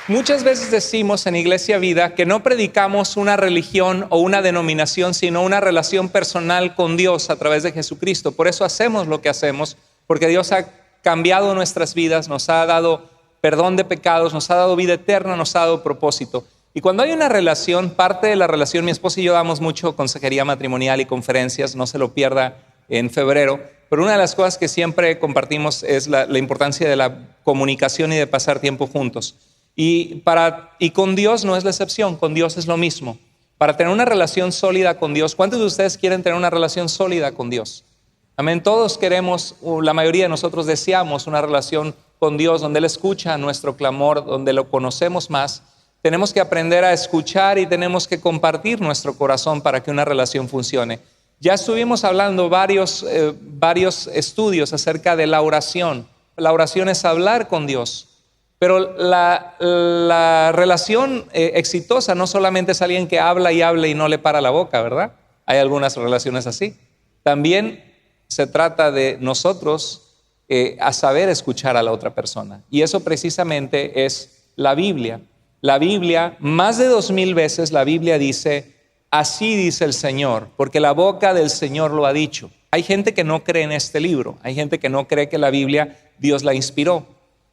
Muchas veces decimos en Iglesia Vida que no predicamos una religión o una denominación, sino una relación personal con Dios a través de Jesucristo. Por eso hacemos lo que hacemos, porque Dios ha cambiado nuestras vidas, nos ha dado perdón de pecados, nos ha dado vida eterna, nos ha dado propósito. Y cuando hay una relación, parte de la relación, mi esposa y yo damos mucho consejería matrimonial y conferencias, no se lo pierda en febrero, pero una de las cosas que siempre compartimos es la importancia de la comunicación y de pasar tiempo juntos. Y con Dios no es la excepción, con Dios es lo mismo. Para tener una relación sólida con Dios, ¿cuántos de ustedes quieren tener una relación sólida con Dios? Amén, todos queremos, la mayoría de nosotros deseamos una relación con Dios donde Él escucha nuestro clamor, donde lo conocemos más. Tenemos que aprender a escuchar y tenemos que compartir nuestro corazón para que una relación funcione. Ya estuvimos hablando varios estudios acerca de la oración. La oración es hablar con Dios. Pero la relación exitosa no solamente es alguien que habla y no le para la boca, ¿verdad? Hay algunas relaciones así. También se trata de nosotros a saber escuchar a la otra persona. Y eso precisamente es la Biblia. La Biblia, más de 2000 veces la Biblia dice, así dice el Señor, porque la boca del Señor lo ha dicho. Hay gente que no cree en este libro, hay gente que no cree que la Biblia Dios la inspiró.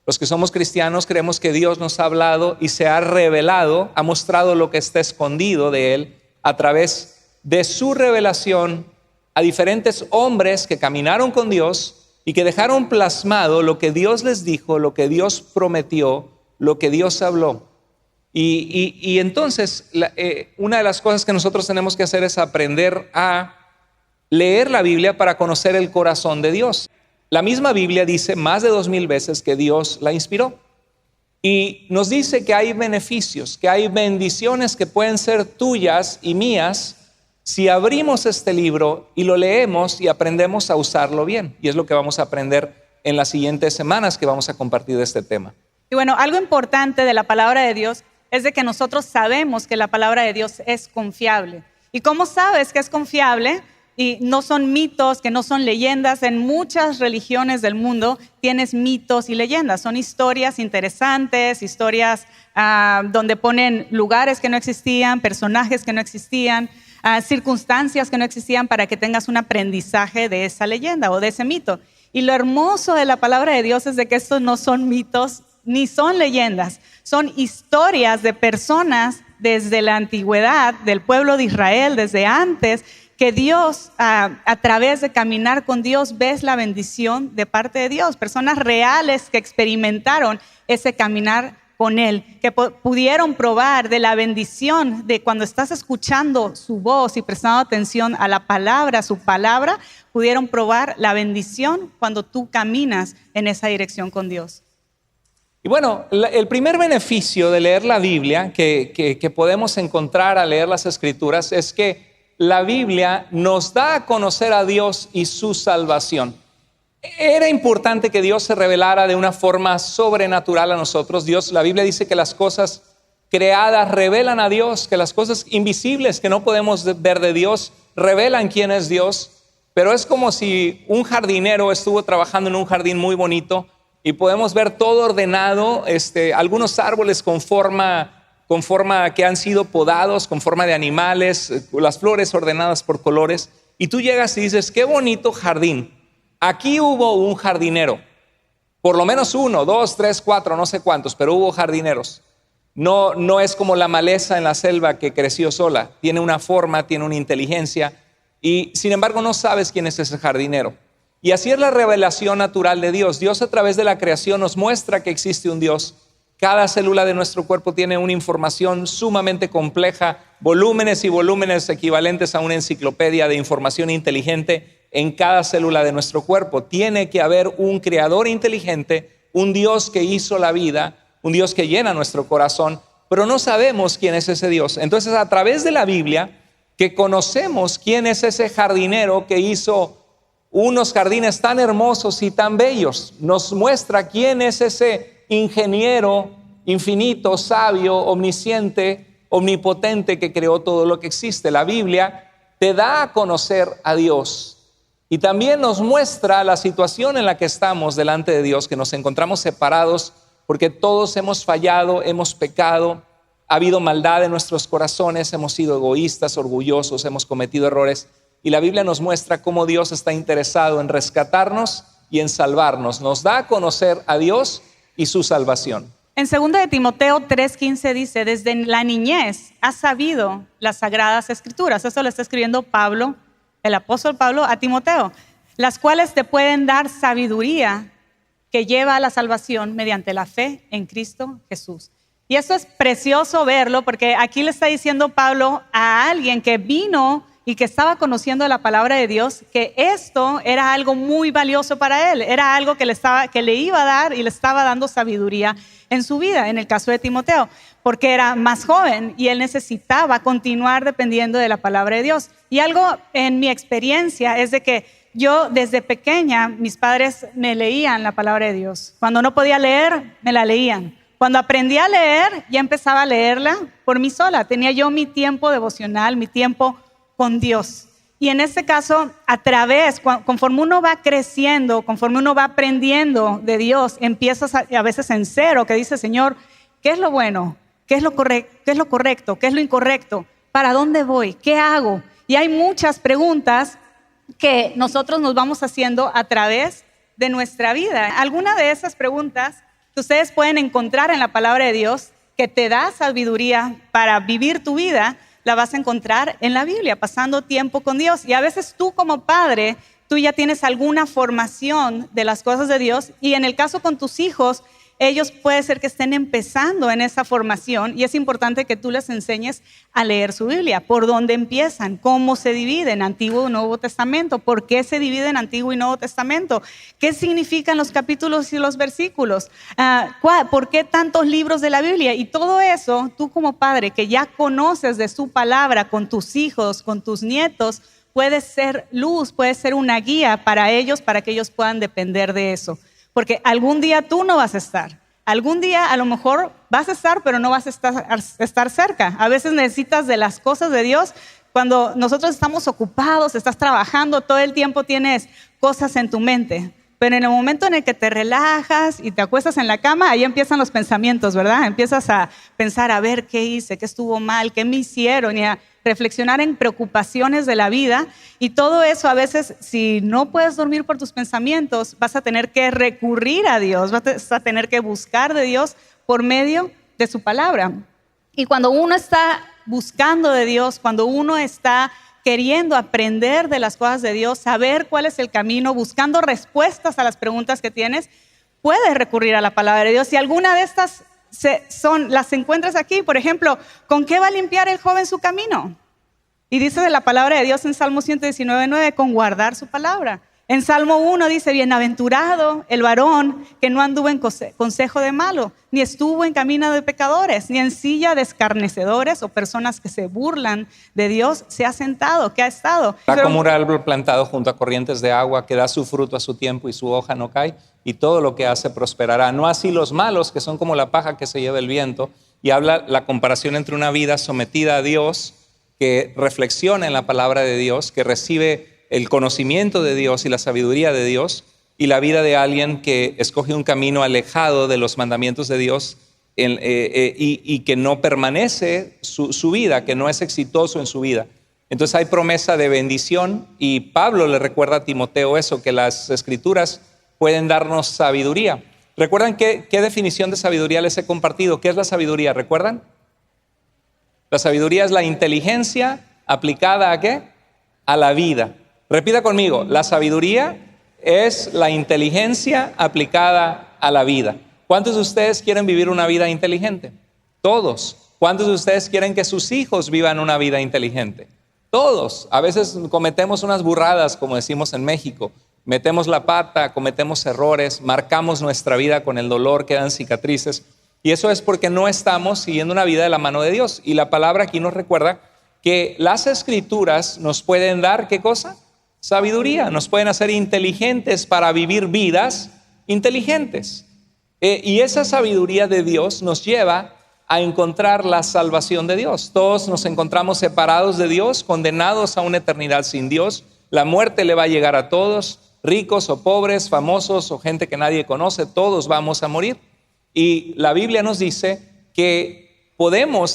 Los que somos cristianos creemos que Dios nos ha hablado y se ha revelado, ha mostrado lo que está escondido de Él a través de su revelación a diferentes hombres que caminaron con Dios y que dejaron plasmado lo que Dios les dijo, lo que Dios prometió, lo que Dios habló. Y entonces una de las cosas que nosotros tenemos que hacer es aprender a leer la Biblia para conocer el corazón de Dios. La misma Biblia dice más de 2000 veces que Dios la inspiró y nos dice que hay beneficios, que hay bendiciones que pueden ser tuyas y mías si abrimos este libro y lo leemos y aprendemos a usarlo bien. Y es lo que vamos a aprender en las siguientes semanas que vamos a compartir de este tema. Y bueno, algo importante de la palabra de Dios es de que nosotros sabemos que la palabra de Dios es confiable. ¿Y cómo sabes que es confiable? Y no son mitos, que no son leyendas. En muchas religiones del mundo tienes mitos y leyendas. Son historias interesantes, historias donde ponen lugares que no existían, personajes que no existían, circunstancias que no existían para que tengas un aprendizaje de esa leyenda o de ese mito. Y lo hermoso de la palabra de Dios es de que estos no son mitos ni son leyendas. Son historias de personas desde la antigüedad, del pueblo de Israel, desde antes, que Dios, a través de caminar con Dios, ves la bendición de parte de Dios. Personas reales que experimentaron ese caminar con Él, que pudieron probar de la bendición de cuando estás escuchando su voz y prestando atención a la palabra, su palabra, pudieron probar la bendición cuando tú caminas en esa dirección con Dios. Y bueno, el primer beneficio de leer la Biblia que podemos encontrar al leer las Escrituras es que la Biblia nos da a conocer a Dios y su salvación. Era importante que Dios se revelara de una forma sobrenatural a nosotros. La Biblia dice que las cosas creadas revelan a Dios, que las cosas invisibles que no podemos ver de Dios revelan quién es Dios. Pero es como si un jardinero estuvo trabajando en un jardín muy bonito y podemos ver todo ordenado, algunos árboles con forma que han sido podados, con forma de animales, las flores ordenadas por colores, y tú llegas y dices, qué bonito jardín. Aquí hubo un jardinero, por lo menos 1, 2, 3, 4, no sé cuántos, pero hubo jardineros. No es como la maleza en la selva que creció sola, tiene una forma, tiene una inteligencia, y sin embargo no sabes quién es ese jardinero. Y así es la revelación natural de Dios. Dios a través de la creación nos muestra que existe un Dios. Cada célula de nuestro cuerpo tiene una información sumamente compleja, volúmenes y volúmenes equivalentes a una enciclopedia de información inteligente en cada célula de nuestro cuerpo. Tiene que haber un creador inteligente, un Dios que hizo la vida, un Dios que llena nuestro corazón, pero no sabemos quién es ese Dios. Entonces, a través de la Biblia, que conocemos quién es ese jardinero que hizo unos jardines tan hermosos y tan bellos, nos muestra quién es ese ingeniero infinito, sabio, omnisciente, omnipotente que creó todo lo que existe. La Biblia te da a conocer a Dios y también nos muestra la situación en la que estamos delante de Dios, que nos encontramos separados porque todos hemos fallado, hemos pecado, ha habido maldad en nuestros corazones, hemos sido egoístas, orgullosos, hemos cometido errores. Y la Biblia nos muestra cómo Dios está interesado en rescatarnos y en salvarnos. Nos da a conocer a Dios y su salvación. En 2 de Timoteo 3:15 dice, desde la niñez has sabido las sagradas escrituras. Eso lo está escribiendo Pablo, el apóstol Pablo, a Timoteo, las cuales te pueden dar sabiduría que lleva a la salvación mediante la fe en Cristo Jesús. Y esto es precioso verlo, porque aquí le está diciendo Pablo a alguien que vino y que estaba conociendo la palabra de Dios, que esto era algo muy valioso para él, era algo que le iba a dar y le estaba dando sabiduría en su vida, en el caso de Timoteo, porque era más joven y él necesitaba continuar dependiendo de la palabra de Dios. Y algo en mi experiencia es de que yo desde pequeña, mis padres me leían la palabra de Dios. Cuando no podía leer, me la leían. Cuando aprendí a leer, ya empezaba a leerla por mí sola. Tenía yo mi tiempo devocional, mi tiempo con Dios. Y en este caso, conforme uno va creciendo, conforme uno va aprendiendo de Dios, empiezas a veces en cero, que dice, Señor, ¿qué es lo bueno? ¿Qué es lo correcto? ¿Qué es lo incorrecto? ¿Para dónde voy? ¿Qué hago? Y hay muchas preguntas que nosotros nos vamos haciendo a través de nuestra vida. Alguna de esas preguntas que ustedes pueden encontrar en la palabra de Dios, que te da sabiduría para vivir tu vida, la vas a encontrar en la Biblia, pasando tiempo con Dios. Y a veces tú como padre, tú ya tienes alguna formación de las cosas de Dios, y en el caso con tus hijos, ellos puede ser que estén empezando en esa formación, y es importante que tú les enseñes a leer su Biblia, por dónde empiezan, cómo se dividen Antiguo y Nuevo Testamento, por qué se dividen Antiguo y Nuevo Testamento, qué significan los capítulos y los versículos, por qué tantos libros de la Biblia. Y todo eso, tú como padre que ya conoces de su palabra con tus hijos, con tus nietos, puedes ser luz, puedes ser una guía para ellos, para que ellos puedan depender de eso. Porque algún día tú no vas a estar. Algún día a lo mejor vas a estar, pero no vas a estar cerca. A veces necesitas de las cosas de Dios. Cuando nosotros estamos ocupados, estás trabajando, todo el tiempo tienes cosas en tu mente. Pero en el momento en el que te relajas y te acuestas en la cama, ahí empiezan los pensamientos, ¿verdad? Empiezas a pensar, a ver qué hice, qué estuvo mal, qué me hicieron, y a reflexionar en preocupaciones de la vida. Y todo eso a veces, si no puedes dormir por tus pensamientos, vas a tener que recurrir a Dios, vas a tener que buscar de Dios por medio de su palabra. Y cuando uno está buscando de Dios, cuando uno está queriendo aprender de las cosas de Dios, saber cuál es el camino, buscando respuestas a las preguntas que tienes, puedes recurrir a la palabra de Dios. Si alguna de estas las encuentras aquí, por ejemplo, ¿con qué va a limpiar el joven su camino? Y dice de la palabra de Dios en Salmo 119:9, con guardar su palabra. En Salmo 1 dice, bienaventurado el varón que no anduvo en consejo de malo, ni estuvo en camino de pecadores, ni en silla de escarnecedores o personas que se burlan de Dios se ha sentado, que ha estado. Está como un árbol plantado junto a corrientes de agua, que da su fruto a su tiempo y su hoja no cae, y todo lo que hace prosperará. No así los malos, que son como la paja que se lleva el viento. Y habla la comparación entre una vida sometida a Dios, que reflexiona en la palabra de Dios, que recibe el conocimiento de Dios y la sabiduría de Dios, y la vida de alguien que escoge un camino alejado de los mandamientos de Dios y que no permanece su vida, que no es exitoso en su vida. Entonces hay promesa de bendición, y Pablo le recuerda a Timoteo eso, que las escrituras pueden darnos sabiduría. ¿Recuerdan qué definición de sabiduría les he compartido? ¿Qué es la sabiduría? ¿Recuerdan? La sabiduría es la inteligencia aplicada ¿a qué? A la vida. Repita conmigo, la sabiduría es la inteligencia aplicada a la vida. ¿Cuántos de ustedes quieren vivir una vida inteligente? Todos. ¿Cuántos de ustedes quieren que sus hijos vivan una vida inteligente? Todos. A veces cometemos unas burradas, como decimos en México. Metemos la pata, cometemos errores, marcamos nuestra vida con el dolor, quedan cicatrices. Y eso es porque no estamos siguiendo una vida de la mano de Dios. Y la palabra aquí nos recuerda que las escrituras nos pueden dar, ¿qué cosa? Sabiduría, nos pueden hacer inteligentes para vivir vidas inteligentes. Y esa sabiduría de Dios nos lleva a encontrar la salvación de Dios. Todos nos encontramos separados de Dios, condenados a una eternidad sin Dios. La muerte le va a llegar a todos, ricos o pobres, famosos o gente que nadie conoce, todos vamos a morir. Y la Biblia nos dice que podemos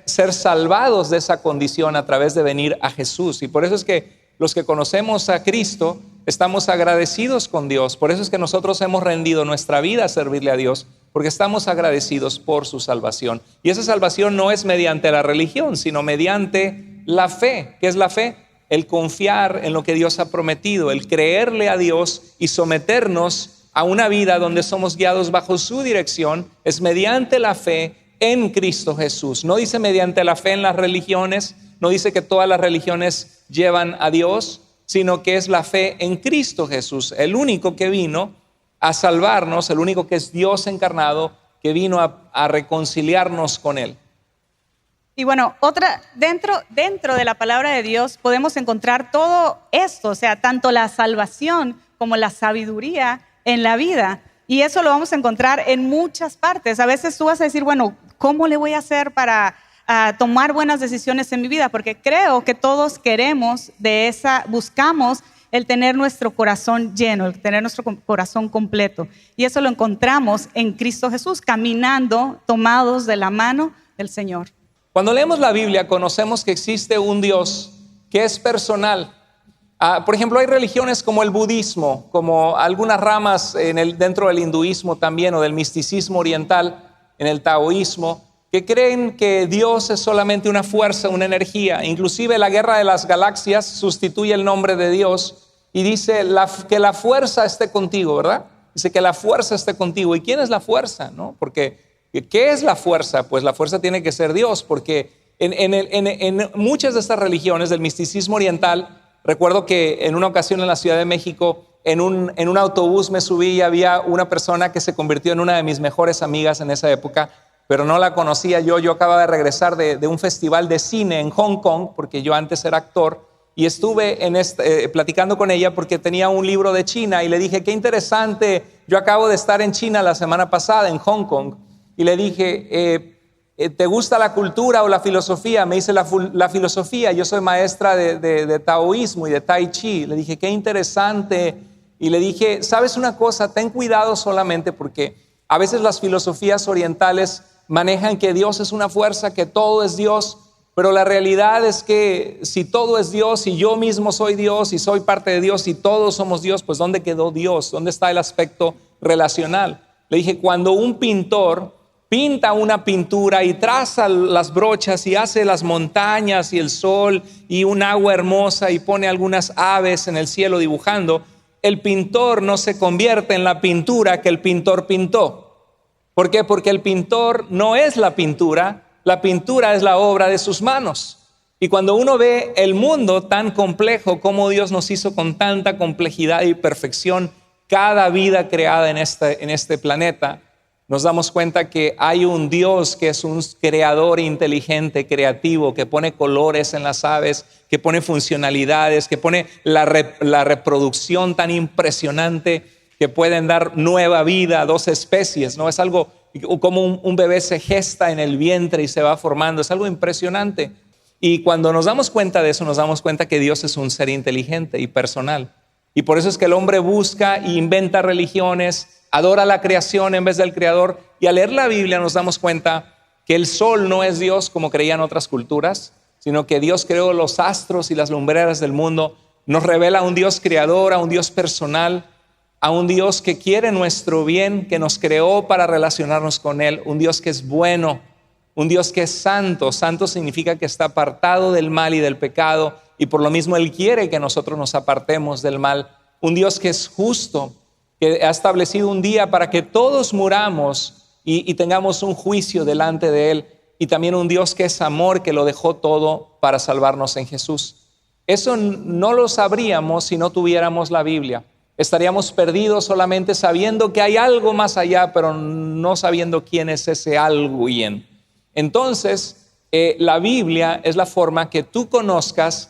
ser salvados de esa condición a través de venir a Jesús. Y por eso es que los que conocemos a Cristo estamos agradecidos con Dios. Por eso es que nosotros hemos rendido nuestra vida a servirle a Dios, porque estamos agradecidos por su salvación. Y esa salvación no es mediante la religión, sino mediante la fe. ¿Qué es la fe? El confiar en lo que Dios ha prometido, el creerle a Dios y someternos a una vida donde somos guiados bajo su dirección. Es mediante la fe en Cristo Jesús. No dice mediante la fe en las religiones, no dice que todas las religiones llevan a Dios, sino que es la fe en Cristo Jesús, el único que vino a salvarnos, el único que es Dios encarnado, que vino a reconciliarnos con Él. Y bueno, dentro de la palabra de Dios podemos encontrar todo esto, o sea, tanto la salvación como la sabiduría en la vida. Y eso lo vamos a encontrar en muchas partes. A veces tú vas a decir, bueno, ¿cómo le voy a hacer para tomar buenas decisiones en mi vida? Porque creo que todos buscamos el tener nuestro corazón lleno, el tener nuestro corazón completo. Y eso lo encontramos en Cristo Jesús, caminando, tomados de la mano del Señor. Cuando leemos la Biblia, conocemos que existe un Dios que es personal. Por ejemplo, hay religiones como el budismo, como algunas ramas dentro del hinduismo también, o del misticismo oriental, en el taoísmo, que creen que Dios es solamente una fuerza, una energía. Inclusive la guerra de las galaxias sustituye el nombre de Dios y dice que la fuerza esté contigo, ¿verdad? Dice que la fuerza esté contigo. ¿Y quién es la fuerza? ¿No? Porque ¿qué es la fuerza? Pues la fuerza tiene que ser Dios, porque en muchas de estas religiones del misticismo oriental, recuerdo que en una ocasión en la Ciudad de México, en un autobús me subí y había una persona que se convirtió en una de mis mejores amigas en esa época, pero no la conocía yo. Yo acababa de regresar de un festival de cine en Hong Kong, porque yo antes era actor, y estuve platicando con ella porque tenía un libro de China y le dije, qué interesante, yo acabo de estar en China la semana pasada, en Hong Kong, y le dije, ¿te gusta la cultura o la filosofía? Me dice la filosofía, yo soy maestra de taoísmo y de tai chi. Le dije, qué interesante. Y le dije, ¿sabes una cosa? Ten cuidado solamente porque a veces las filosofías orientales manejan que Dios es una fuerza, que todo es Dios, pero la realidad es que si todo es Dios y yo mismo soy Dios y soy parte de Dios y todos somos Dios, pues ¿dónde quedó Dios? ¿Dónde está el aspecto relacional? Le dije, cuando un pintor pinta una pintura y traza las brochas y hace las montañas y el sol y un agua hermosa y pone algunas aves en el cielo dibujando, el pintor no se convierte en la pintura que el pintor pintó. ¿Por qué? Porque el pintor no es la pintura es la obra de sus manos. Y cuando uno ve el mundo tan complejo, como Dios nos hizo con tanta complejidad y perfección, cada vida creada en este planeta, nos damos cuenta que hay un Dios que es un creador inteligente, creativo, que pone colores en las aves, que pone funcionalidades, que pone la reproducción tan impresionante, que pueden dar nueva vida a dos especies, ¿no? Es algo como un bebé se gesta en el vientre y se va formando, es algo impresionante. Y cuando nos damos cuenta de eso, nos damos cuenta que Dios es un ser inteligente y personal. Y por eso es que el hombre busca e inventa religiones, adora la creación en vez del creador. Y al leer la Biblia nos damos cuenta que el sol no es Dios como creían otras culturas, sino que Dios creó los astros y las lumbreras del mundo. Nos revela a un Dios creador, a un Dios personal, a un Dios que quiere nuestro bien, que nos creó para relacionarnos con Él, un Dios que es bueno, un Dios que es santo. Santo significa que está apartado del mal y del pecado, y por lo mismo Él quiere que nosotros nos apartemos del mal. Un Dios que es justo, que ha establecido un día para que todos muramos y tengamos un juicio delante de Él, y también un Dios que es amor, que lo dejó todo para salvarnos en Jesús. Eso no lo sabríamos si no tuviéramos la Biblia. Estaríamos perdidos solamente sabiendo que hay algo más allá, pero no sabiendo quién es ese algo bien. Entonces, la Biblia es la forma que tú conozcas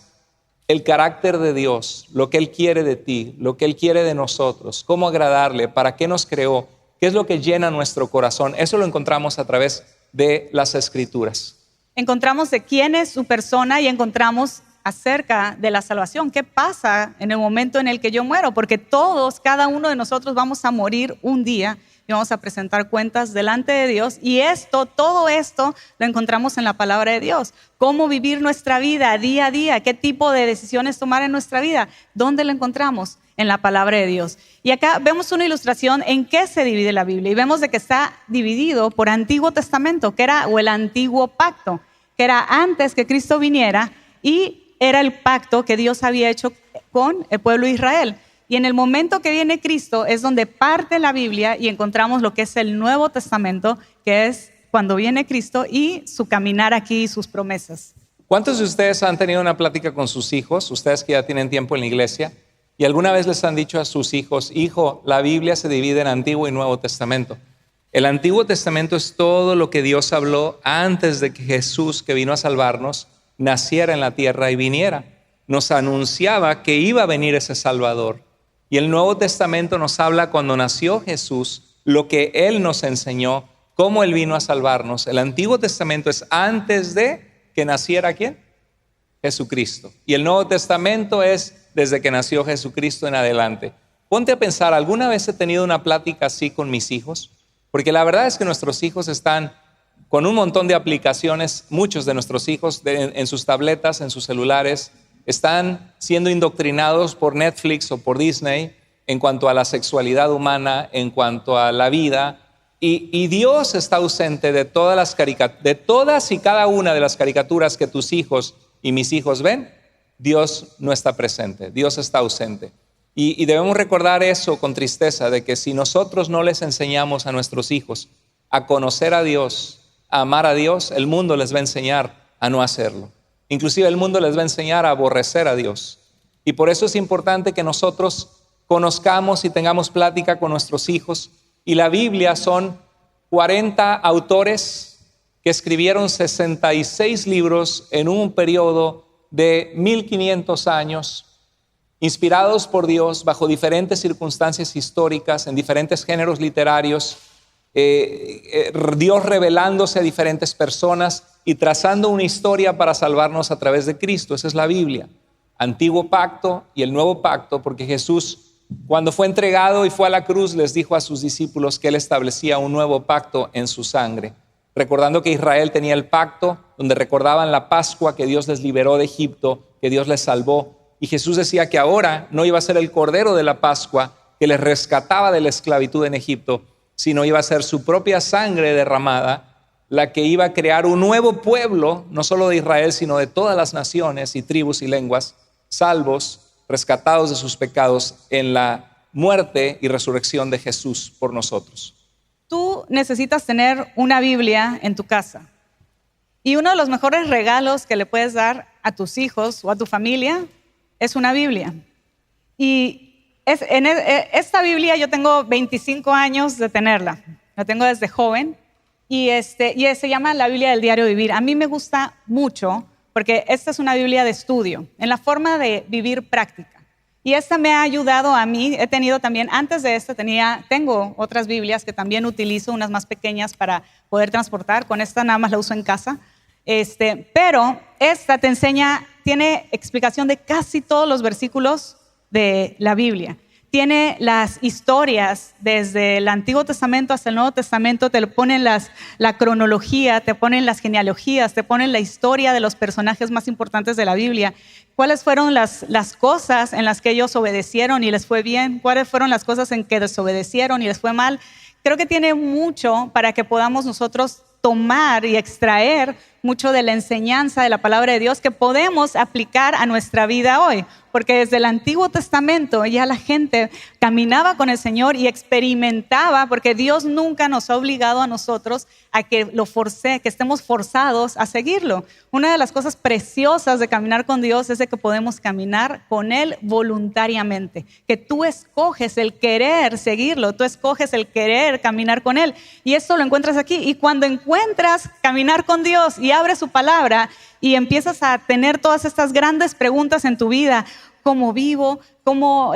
el carácter de Dios, lo que Él quiere de ti, lo que Él quiere de nosotros, cómo agradarle, para qué nos creó, qué es lo que llena nuestro corazón. Eso lo encontramos a través de las Escrituras. Encontramos de quién es su persona y encontramos acerca de la salvación. ¿Qué pasa en el momento en el que yo muero? Porque todos, cada uno de nosotros vamos a morir un día, y vamos a presentar cuentas delante de Dios. Y todo esto lo encontramos en la palabra de Dios. Cómo vivir nuestra vida día a día, qué tipo de decisiones tomar en nuestra vida. ¿Dónde lo encontramos? En la palabra de Dios. Y acá vemos una ilustración en qué se divide la Biblia. Y vemos de que está dividido por Antiguo Testamento, o el Antiguo Pacto, que era antes que Cristo viniera y era el pacto que Dios había hecho con el pueblo de Israel. Y en el momento que viene Cristo es donde parte la Biblia y encontramos lo que es el Nuevo Testamento, que es cuando viene Cristo y su caminar aquí y sus promesas. ¿Cuántos de ustedes han tenido una plática con sus hijos, ustedes que ya tienen tiempo en la iglesia, y alguna vez les han dicho a sus hijos: hijo, la Biblia se divide en Antiguo y Nuevo Testamento? El Antiguo Testamento es todo lo que Dios habló antes de que Jesús, que vino a salvarnos, naciera en la tierra y viniera. Nos anunciaba que iba a venir ese Salvador. Y el Nuevo Testamento nos habla cuando nació Jesús, lo que Él nos enseñó, cómo Él vino a salvarnos. El Antiguo Testamento es antes de que naciera ¿quién? Jesucristo. Y el Nuevo Testamento es desde que nació Jesucristo en adelante. Ponte a pensar, ¿alguna vez he tenido una plática así con mis hijos? Porque la verdad es que nuestros hijos están con un montón de aplicaciones. Muchos de nuestros hijos en sus tabletas, en sus celulares, están siendo indoctrinados por Netflix o por Disney en cuanto a la sexualidad humana, en cuanto a la vida. Y Dios está ausente de todas y cada una de las caricaturas que tus hijos y mis hijos ven. Dios no está presente, Dios está ausente. Y debemos recordar eso con tristeza, de que si nosotros no les enseñamos a nuestros hijos a conocer a Dios, a amar a Dios, el mundo les va a enseñar a no hacerlo. Inclusive el mundo les va a enseñar a aborrecer a Dios. Y por eso es importante que nosotros conozcamos y tengamos plática con nuestros hijos. Y la Biblia son 40 autores que escribieron 66 libros en un periodo de 1500 años, inspirados por Dios bajo diferentes circunstancias históricas, en diferentes géneros literarios, Dios revelándose a diferentes personas y trazando una historia para salvarnos a través de Cristo. Esa es la Biblia, Antiguo Pacto y el Nuevo Pacto, porque Jesús, cuando fue entregado y fue a la cruz, les dijo a sus discípulos que Él establecía un nuevo pacto en su sangre, recordando que Israel tenía el pacto donde recordaban la Pascua, que Dios les liberó de Egipto, que Dios les salvó. Y Jesús decía que ahora no iba a ser el Cordero de la Pascua que les rescataba de la esclavitud en Egipto, sino iba a ser su propia sangre derramada, la que iba a crear un nuevo pueblo, no solo de Israel, sino de todas las naciones y tribus y lenguas, salvos, rescatados de sus pecados en la muerte y resurrección de Jesús por nosotros. Tú necesitas tener una Biblia en tu casa. Y uno de los mejores regalos que le puedes dar a tus hijos o a tu familia es una Biblia. Y esta Biblia yo tengo 25 años de tenerla. La tengo desde joven. Y se llama la Biblia del Diario Vivir. A mí me gusta mucho porque esta es una Biblia de estudio, en la forma de vivir práctica. Y esta me ha ayudado a mí. He tenido también, antes de esta tengo otras Biblias que también utilizo, unas más pequeñas para poder transportar. Con esta nada más la uso en casa. Pero esta tiene explicación de casi todos los versículos de la Biblia. Tiene las historias desde el Antiguo Testamento hasta el Nuevo Testamento, te ponen la cronología, te ponen las genealogías, te ponen la historia de los personajes más importantes de la Biblia. ¿Cuáles fueron las cosas en las que ellos obedecieron y les fue bien? ¿Cuáles fueron las cosas en que desobedecieron y les fue mal? Creo que tiene mucho para que podamos nosotros tomar y extraer mucho de la enseñanza de la palabra de Dios que podemos aplicar a nuestra vida hoy. Porque desde el Antiguo Testamento ya la gente caminaba con el Señor y experimentaba, porque Dios nunca nos ha obligado a nosotros a que estemos forzados a seguirlo. Una de las cosas preciosas de caminar con Dios es de que podemos caminar con Él voluntariamente, que tú escoges el querer seguirlo, tú escoges el querer caminar con Él. Y esto lo encuentras aquí. Y cuando encuentras caminar con Dios y abres su palabra y empiezas a tener todas estas grandes preguntas en tu vida, ¿cómo vivo? ¿Cómo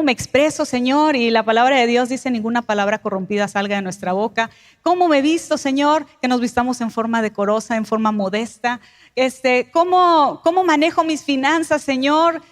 me expreso, Señor? Y la palabra de Dios dice: ninguna palabra corrompida salga de nuestra boca. ¿Cómo me visto, Señor? Que nos vistamos en forma decorosa, en forma modesta. ¿Cómo manejo mis finanzas, Señor?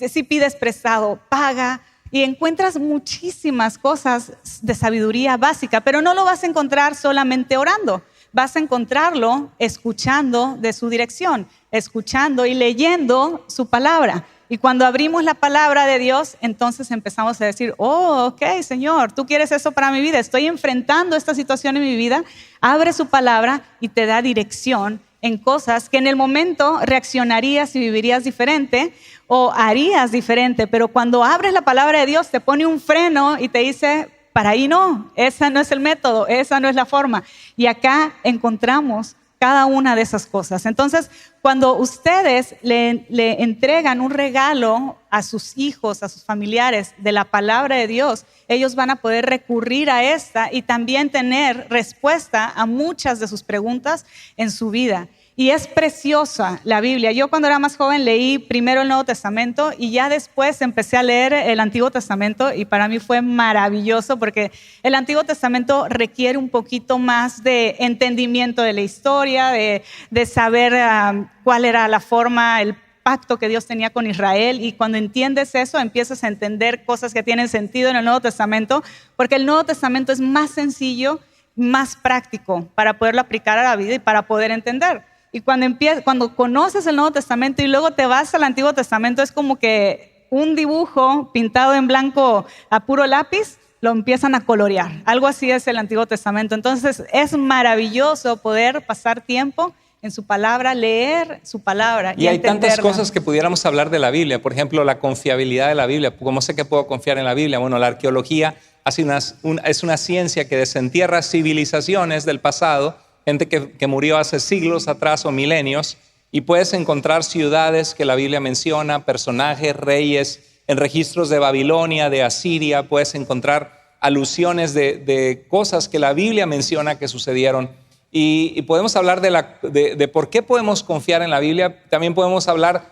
Si pides prestado, paga. y encuentras muchísimas cosas de sabiduría básica, pero no lo vas a encontrar solamente orando. Vas a encontrarlo escuchando de su dirección, escuchando y leyendo su palabra. Y cuando abrimos la palabra de Dios, entonces empezamos a decir, oh, ok, Señor, tú quieres eso para mi vida. Estoy enfrentando esta situación en mi vida. Abre su palabra y te da dirección en cosas que en el momento reaccionarías y vivirías diferente o harías diferente. Pero cuando abres la palabra de Dios, te pone un freno y te dice, para ahí no, ese no es el método, esa no es la forma. Y acá encontramos cada una de esas cosas. Entonces, cuando ustedes le entregan un regalo a sus hijos, a sus familiares de la palabra de Dios, ellos van a poder recurrir a esta y también tener respuesta a muchas de sus preguntas en su vida. Y es preciosa la Biblia. Yo cuando era más joven leí primero el Nuevo Testamento y ya después empecé a leer el Antiguo Testamento y para mí fue maravilloso porque el Antiguo Testamento requiere un poquito más de entendimiento de la historia, de saber cuál era la forma, el pacto que Dios tenía con Israel, y cuando entiendes eso empiezas a entender cosas que tienen sentido en el Nuevo Testamento, porque el Nuevo Testamento es más sencillo, más práctico para poderlo aplicar a la vida y para poder entender. Y cuando conoces el Nuevo Testamento y luego te vas al Antiguo Testamento, es como que un dibujo pintado en blanco a puro lápiz, lo empiezan a colorear. Algo así es el Antiguo Testamento. Entonces es maravilloso poder pasar tiempo en su palabra, leer su palabra y hay entenderla. tantas cosas que pudiéramos hablar de la Biblia. Por ejemplo, la confiabilidad de la Biblia. ¿Cómo sé que puedo confiar en la Biblia? Bueno, la arqueología es una ciencia que desentierra civilizaciones del pasado, gente que murió hace siglos atrás o milenios, y puedes encontrar ciudades que la Biblia menciona, personajes, reyes, en registros de Babilonia, de Asiria, puedes encontrar alusiones de cosas que la Biblia menciona que sucedieron. Y podemos hablar de por qué podemos confiar en la Biblia. También podemos hablar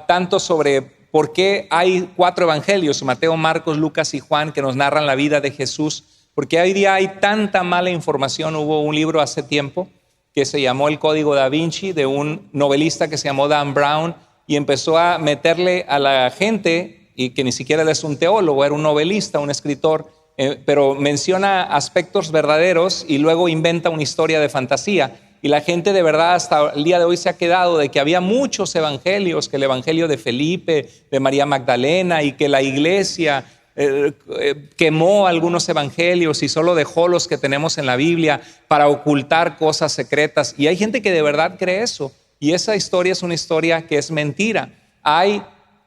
tanto sobre por qué hay 4 evangelios, Mateo, Marcos, Lucas y Juan, que nos narran la vida de Jesús. Porque hoy día hay tanta mala información. Hubo un libro hace tiempo que se llamó El Código Da Vinci, de un novelista que se llamó Dan Brown, y empezó a meterle a la gente, y que ni siquiera él es un teólogo, era un novelista, un escritor, pero menciona aspectos verdaderos y luego inventa una historia de fantasía. Y la gente de verdad hasta el día de hoy se ha quedado de que había muchos evangelios, que el evangelio de Felipe, de María Magdalena, y que la iglesia quemó algunos evangelios y solo dejó los que tenemos en la Biblia para ocultar cosas secretas. Y hay gente que de verdad cree eso, y esa historia es una historia que es mentira. Hay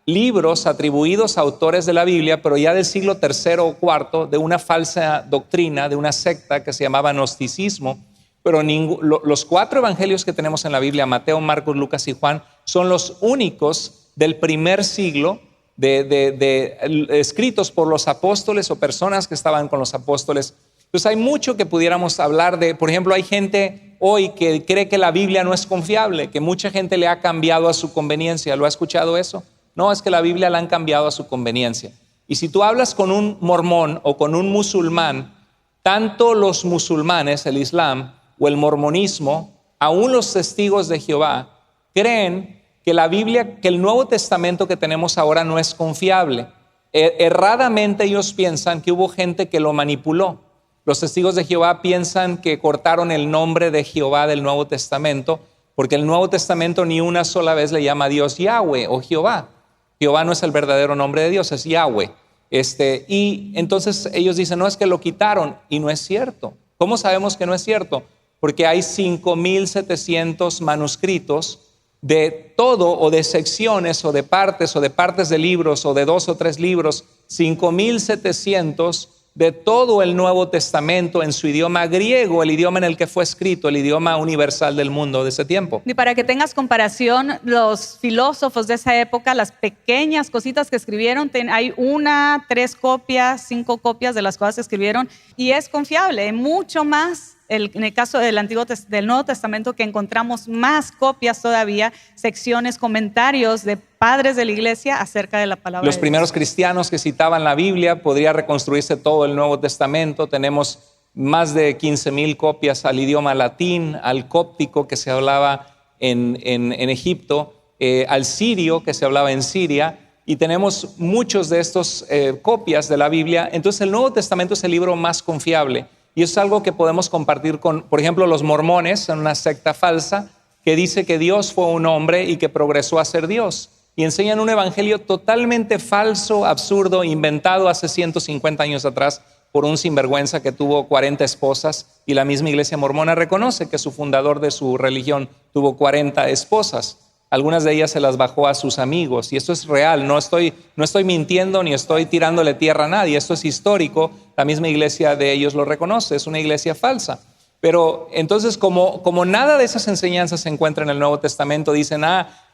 libros atribuidos a autores de la Biblia, pero ya del siglo III o IV, de una falsa doctrina, de una secta que se llamaba gnosticismo. Pero los 4 evangelios que tenemos en la Biblia, Mateo, Marcos, Lucas y Juan, son los únicos del primer siglo escritos por los apóstoles o personas que estaban con los apóstoles. Entonces hay mucho que pudiéramos hablar de. Por ejemplo, hay gente hoy que cree que la Biblia no es confiable, que mucha gente le ha cambiado a su conveniencia. ¿Lo ha escuchado eso? No, es que la Biblia la han cambiado a su conveniencia. Y si tú hablas con un mormón o con un musulmán, tanto los musulmanes, el Islam o el mormonismo, aún los testigos de Jehová, creen que la Biblia, que el Nuevo Testamento que tenemos ahora no es confiable. Erradamente ellos piensan que hubo gente que lo manipuló. Los testigos de Jehová piensan que cortaron el nombre de Jehová del Nuevo Testamento, porque el Nuevo Testamento ni una sola vez le llama a Dios Yahweh o Jehová. Jehová no es el verdadero nombre de Dios, es Yahweh. Y entonces ellos dicen, no, es que lo quitaron, y no es cierto. ¿Cómo sabemos que no es cierto? Porque hay 5,700 manuscritos de todo, o de secciones, o de partes de libros, o de 2 o 3 libros, 5,700 de todo el Nuevo Testamento en su idioma griego, el idioma en el que fue escrito, el idioma universal del mundo de ese tiempo. Y para que tengas comparación, los filósofos de esa época, las pequeñas cositas que escribieron, hay 1, 3 copias, 5 copias de las cosas que escribieron, y es confiable, mucho más. En el caso del Nuevo Testamento, que encontramos más copias todavía, secciones, comentarios de padres de la iglesia acerca de la palabra de Dios. Los primeros cristianos que citaban la Biblia, podría reconstruirse todo el Nuevo Testamento. Tenemos más de 15,000 copias al idioma latín, al cóptico que se hablaba en Egipto, al sirio que se hablaba en Siria, y tenemos muchos de estos copias de la Biblia, entonces el Nuevo Testamento es el libro más confiable. Y es algo que podemos compartir con, por ejemplo, los mormones, en una secta falsa, que dice que Dios fue un hombre y que progresó a ser Dios. Y enseñan un evangelio totalmente falso, absurdo, inventado hace 150 años atrás por un sinvergüenza que tuvo 40 esposas. Y la misma iglesia mormona reconoce que su fundador de su religión tuvo 40 esposas. Algunas de ellas se las bajó a sus amigos, y esto es real, no estoy mintiendo ni estoy tirándole tierra a nadie, esto es histórico, la misma iglesia de ellos lo reconoce, es una iglesia falsa. Pero entonces como nada de esas enseñanzas se encuentra en el Nuevo Testamento, dicen,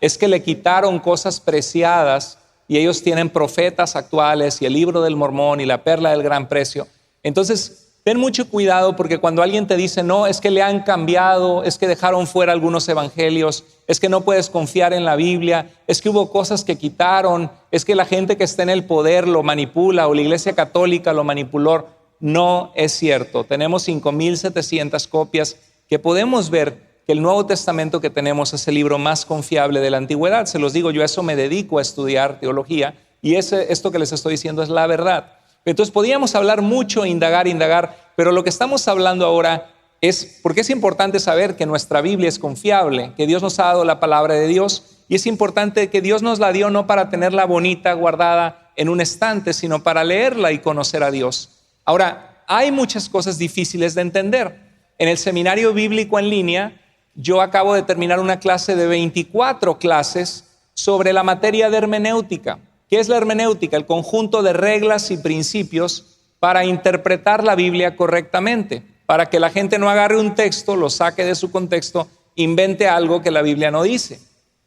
es que le quitaron cosas preciadas y ellos tienen profetas actuales y el libro del Mormón y la perla del gran precio. Entonces, ten mucho cuidado, porque cuando alguien te dice, no, es que le han cambiado, es que dejaron fuera algunos evangelios, es que no puedes confiar en la Biblia, es que hubo cosas que quitaron, es que la gente que está en el poder lo manipula o la iglesia católica lo manipuló, no es cierto. Tenemos 5,700 copias que podemos ver que el Nuevo Testamento que tenemos es el libro más confiable de la antigüedad. Se los digo, yo a eso me dedico a estudiar teología y esto que les estoy diciendo es la verdad. Entonces podríamos hablar mucho, indagar, pero lo que estamos hablando ahora es porque es importante saber que nuestra Biblia es confiable, que Dios nos ha dado la palabra de Dios, y es importante que Dios nos la dio no para tenerla bonita, guardada en un estante, sino para leerla y conocer a Dios. Ahora, hay muchas cosas difíciles de entender. En el seminario bíblico en línea, yo acabo de terminar una clase de 24 clases sobre la materia de hermenéutica. ¿Qué es la hermenéutica? El conjunto de reglas y principios para interpretar la Biblia correctamente, para que la gente no agarre un texto, lo saque de su contexto, invente algo que la Biblia no dice.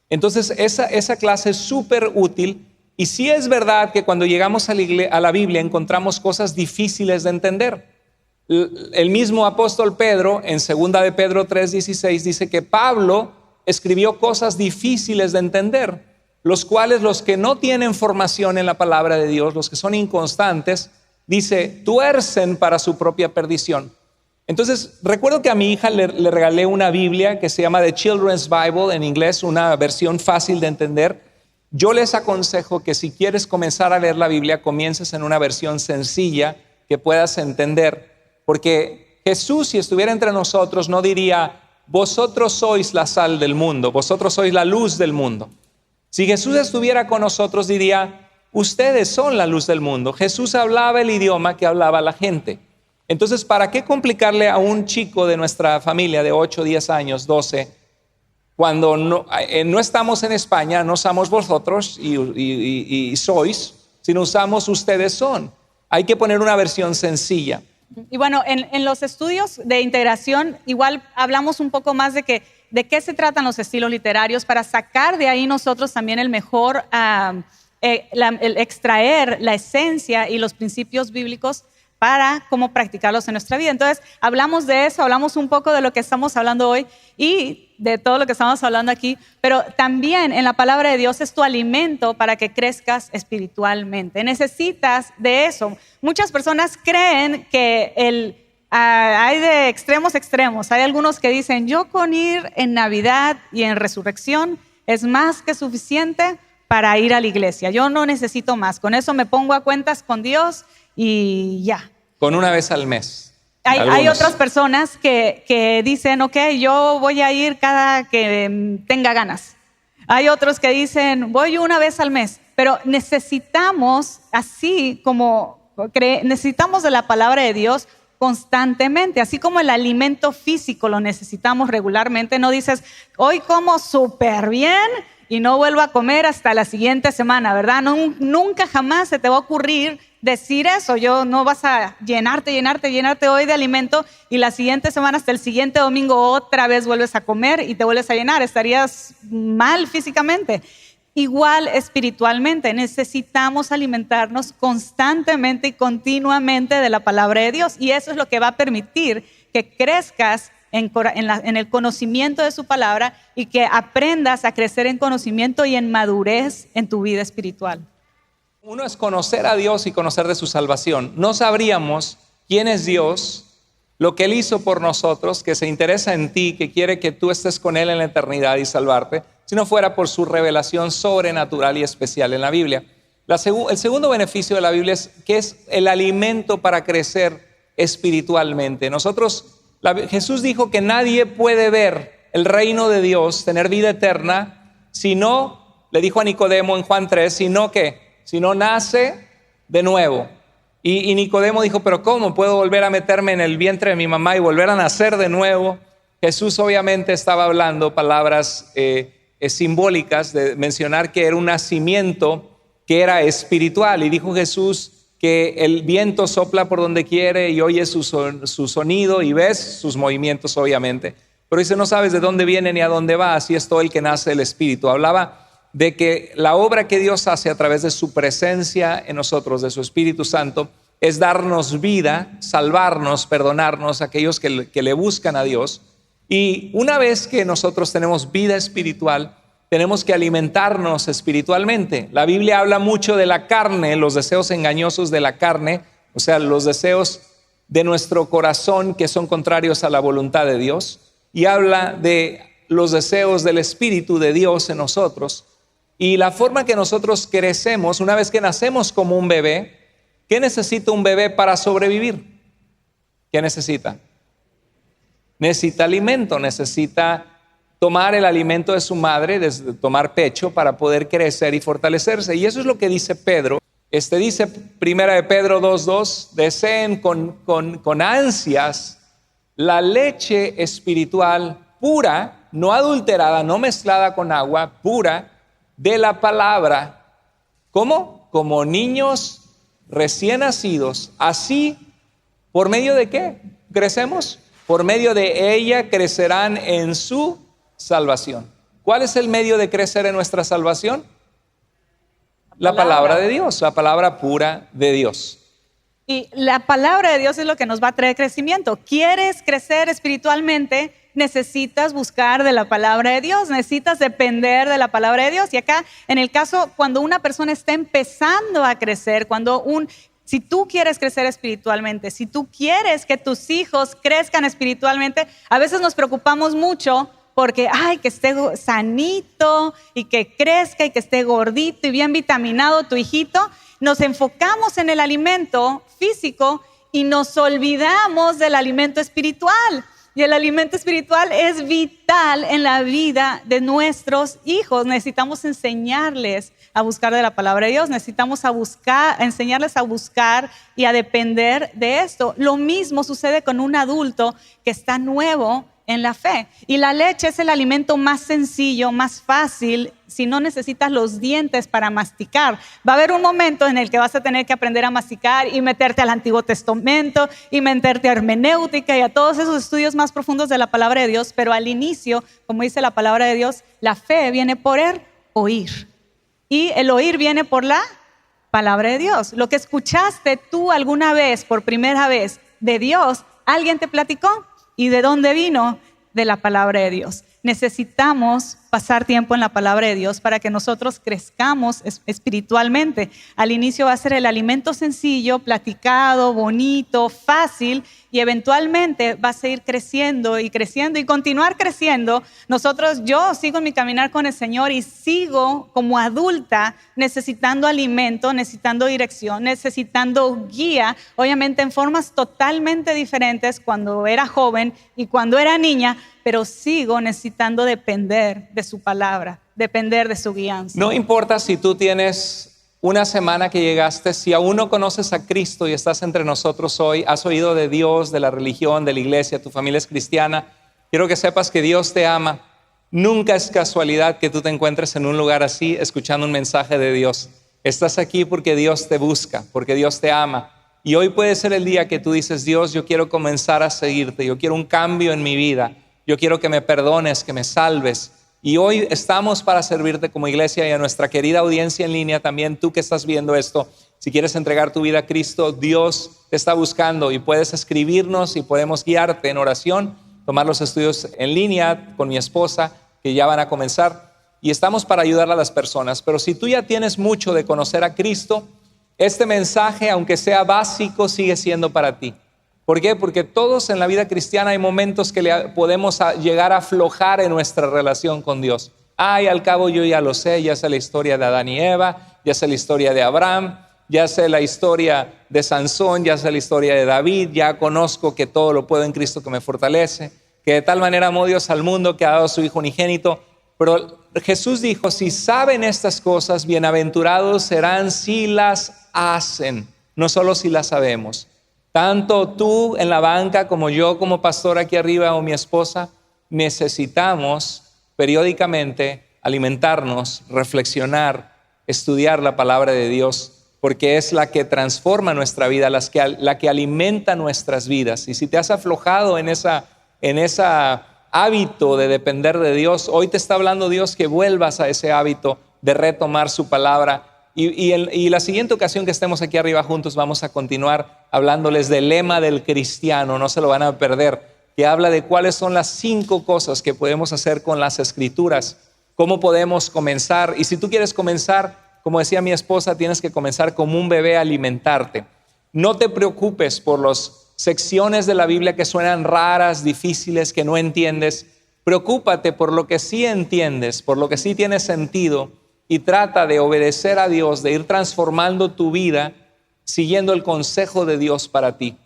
Entonces, esa clase es súper útil, y sí es verdad que cuando llegamos a la Biblia encontramos cosas difíciles de entender. El mismo apóstol Pedro, en 2 de Pedro 3:16, dice que Pablo escribió cosas difíciles de entender, los cuales los que no tienen formación en la palabra de Dios, los que son inconstantes, dice, tuercen para su propia perdición. Entonces, recuerdo que a mi hija le regalé una Biblia que se llama The Children's Bible, en inglés, una versión fácil de entender. Yo les aconsejo que si quieres comenzar a leer la Biblia, comiences en una versión sencilla que puedas entender, porque Jesús, si estuviera entre nosotros, no diría, vosotros sois la sal del mundo, vosotros sois la luz del mundo. Si Jesús estuviera con nosotros, diría, ustedes son la luz del mundo. Jesús hablaba el idioma que hablaba la gente. Entonces, ¿para qué complicarle a un chico de nuestra familia de 8, 10 años, 12, cuando no estamos en España, no somos vosotros y sois, sino usamos ustedes son? Hay que poner una versión sencilla. Y bueno, en los estudios de integración igual hablamos un poco más de qué se tratan los estilos literarios para sacar de ahí nosotros también el mejor, el extraer la esencia y los principios bíblicos para cómo practicarlos en nuestra vida. Entonces, hablamos de eso, hablamos un poco de lo que estamos hablando hoy y de todo lo que estamos hablando aquí, pero también en la palabra de Dios es tu alimento para que crezcas espiritualmente. Necesitas de eso. Muchas personas creen que hay de extremos. Hay algunos que dicen, yo con ir en Navidad y en Resurrección es más que suficiente para ir a la iglesia. Yo no necesito más. Con eso me pongo a cuentas con Dios y ya. Con una vez al mes. Hay otras personas que dicen, ok, yo voy a ir cada que tenga ganas. Hay otros que dicen, voy una vez al mes. Pero necesitamos, así como necesitamos de la palabra de Dios constantemente, así como el alimento físico lo necesitamos regularmente. No dices, hoy como súper bien y no vuelvo a comer hasta la siguiente semana, ¿verdad? Nunca jamás se te va a ocurrir decir eso. No vas a llenarte hoy de alimento y la siguiente semana hasta el siguiente domingo otra vez vuelves a comer y te vuelves a llenar. Estarías mal físicamente. Igual espiritualmente, necesitamos alimentarnos constantemente y continuamente de la palabra de Dios, y eso es lo que va a permitir que crezcas en el conocimiento de su palabra y que aprendas a crecer en conocimiento y en madurez en tu vida espiritual. Uno es conocer a Dios y conocer de su salvación. No sabríamos quién es Dios, lo que Él hizo por nosotros, que se interesa en ti, que quiere que tú estés con Él en la eternidad y salvarte, si no fuera por su revelación sobrenatural y especial en la Biblia. El segundo beneficio de la Biblia es que es el alimento para crecer espiritualmente. Jesús dijo que nadie puede ver el reino de Dios, tener vida eterna, si no, le dijo a Nicodemo en Juan 3, si no nace de nuevo. Y Nicodemo dijo, pero ¿cómo puedo volver a meterme en el vientre de mi mamá y volver a nacer de nuevo? Jesús obviamente estaba hablando palabras simbólicas de mencionar que era un nacimiento que era espiritual. Y dijo Jesús que el viento sopla por donde quiere y oyes su sonido y ves sus movimientos obviamente. Pero dice, no sabes de dónde viene ni a dónde va, así es todo el que nace del Espíritu. Hablaba de que la obra que Dios hace a través de su presencia en nosotros, de su Espíritu Santo, es darnos vida, salvarnos, perdonarnos a aquellos que le buscan a Dios. Y una vez que nosotros tenemos vida espiritual, tenemos que alimentarnos espiritualmente. La Biblia habla mucho de la carne, los deseos engañosos de la carne, o sea, los deseos de nuestro corazón que son contrarios a la voluntad de Dios, y habla de los deseos del Espíritu de Dios en nosotros. Y la forma que nosotros crecemos, una vez que nacemos como un bebé, ¿qué necesita un bebé para sobrevivir? ¿Qué necesita? Necesita alimento, necesita tomar el alimento de su madre, tomar pecho para poder crecer y fortalecerse. Y eso es lo que dice Pedro. Dice 1 de Pedro 2:2, deseen con ansias la leche espiritual pura, no adulterada, no mezclada con agua, pura, de la palabra. ¿Cómo? Como niños recién nacidos. Así, ¿por medio de qué crecemos? Por medio de ella crecerán en su salvación. ¿Cuál es el medio de crecer en nuestra salvación? La palabra de Dios, la palabra pura de Dios. Y la palabra de Dios es lo que nos va a traer crecimiento. ¿Quieres crecer espiritualmente? Necesitas buscar de la palabra de Dios, necesitas depender de la palabra de Dios. Y acá, en el caso, cuando una persona está empezando a crecer, si tú quieres crecer espiritualmente, si tú quieres que tus hijos crezcan espiritualmente, a veces nos preocupamos mucho porque, que esté sanito y que crezca y que esté gordito y bien vitaminado tu hijito. Nos enfocamos en el alimento físico y nos olvidamos del alimento espiritual. Y el alimento espiritual es vital en la vida de nuestros hijos. Necesitamos enseñarles a buscar de la palabra de Dios. Necesitamos enseñarles a buscar y a depender de esto. Lo mismo sucede con un adulto que está nuevo en la fe. Y la leche es el alimento más sencillo, más fácil, si no necesitas los dientes para masticar. Va a haber un momento en el que vas a tener que aprender a masticar y meterte al Antiguo Testamento y meterte a hermenéutica y a todos esos estudios más profundos de la palabra de Dios, pero al inicio, como dice la palabra de Dios, la fe viene por el oír. Y el oír viene por la palabra de Dios. Lo que escuchaste tú alguna vez, por primera vez, de Dios, ¿alguien te platicó? ¿Y de dónde vino? De la palabra de Dios. Necesitamos pasar tiempo en la palabra de Dios para que nosotros crezcamos espiritualmente. Al inicio va a ser el alimento sencillo, platicado, bonito, fácil, y eventualmente va a seguir creciendo y creciendo y continuar creciendo. Yo sigo en mi caminar con el Señor y sigo como adulta necesitando alimento, necesitando dirección, necesitando guía, obviamente en formas totalmente diferentes cuando era joven y cuando era niña, pero sigo necesitando depender de su palabra, depender de su guianza. No importa si tú tienes una semana que llegaste, si aún no conoces a Cristo y estás entre nosotros hoy, has oído de Dios, de la religión, de la iglesia, tu familia es cristiana, quiero que sepas que Dios te ama. Nunca es casualidad que tú te encuentres en un lugar así, escuchando un mensaje de Dios. Estás aquí porque Dios te busca, porque Dios te ama. Y hoy puede ser el día que tú dices, Dios, yo quiero comenzar a seguirte, yo quiero un cambio en mi vida. Yo quiero que me perdones, que me salves. Y hoy estamos para servirte como iglesia y a nuestra querida audiencia en línea también, tú que estás viendo esto. Si quieres entregar tu vida a Cristo, Dios te está buscando y puedes escribirnos y podemos guiarte en oración, tomar los estudios en línea con mi esposa que ya van a comenzar y estamos para ayudar a las personas. Pero si tú ya tienes mucho de conocer a Cristo, este mensaje, aunque sea básico, sigue siendo para ti. ¿Por qué? Porque todos en la vida cristiana hay momentos que podemos llegar a aflojar en nuestra relación con Dios. Ay, al cabo yo ya lo sé, ya sé la historia de Adán y Eva, ya sé la historia de Abraham, ya sé la historia de Sansón, ya sé la historia de David, ya conozco que todo lo puedo en Cristo que me fortalece, que de tal manera amó Dios al mundo que ha dado a su Hijo unigénito. Pero Jesús dijo, si saben estas cosas, bienaventurados serán si las hacen, no solo si las sabemos. Tanto tú en la banca como yo como pastor aquí arriba o mi esposa, necesitamos periódicamente alimentarnos, reflexionar, estudiar la palabra de Dios, porque es la que transforma nuestra vida, la que alimenta nuestras vidas. Y si te has aflojado en ese hábito de depender de Dios, hoy te está hablando Dios que vuelvas a ese hábito de retomar su palabra. Y la siguiente ocasión que estemos aquí arriba juntos vamos a continuar hablándoles del lema del cristiano, no se lo van a perder, que habla de cuáles son las 5 cosas que podemos hacer con las Escrituras, cómo podemos comenzar. Y si tú quieres comenzar, como decía mi esposa, tienes que comenzar como un bebé a alimentarte. No te preocupes por las secciones de la Biblia que suenan raras, difíciles, que no entiendes. Preocúpate por lo que sí entiendes, por lo que sí tiene sentido, y trata de obedecer a Dios, de ir transformando tu vida siguiendo el consejo de Dios para ti.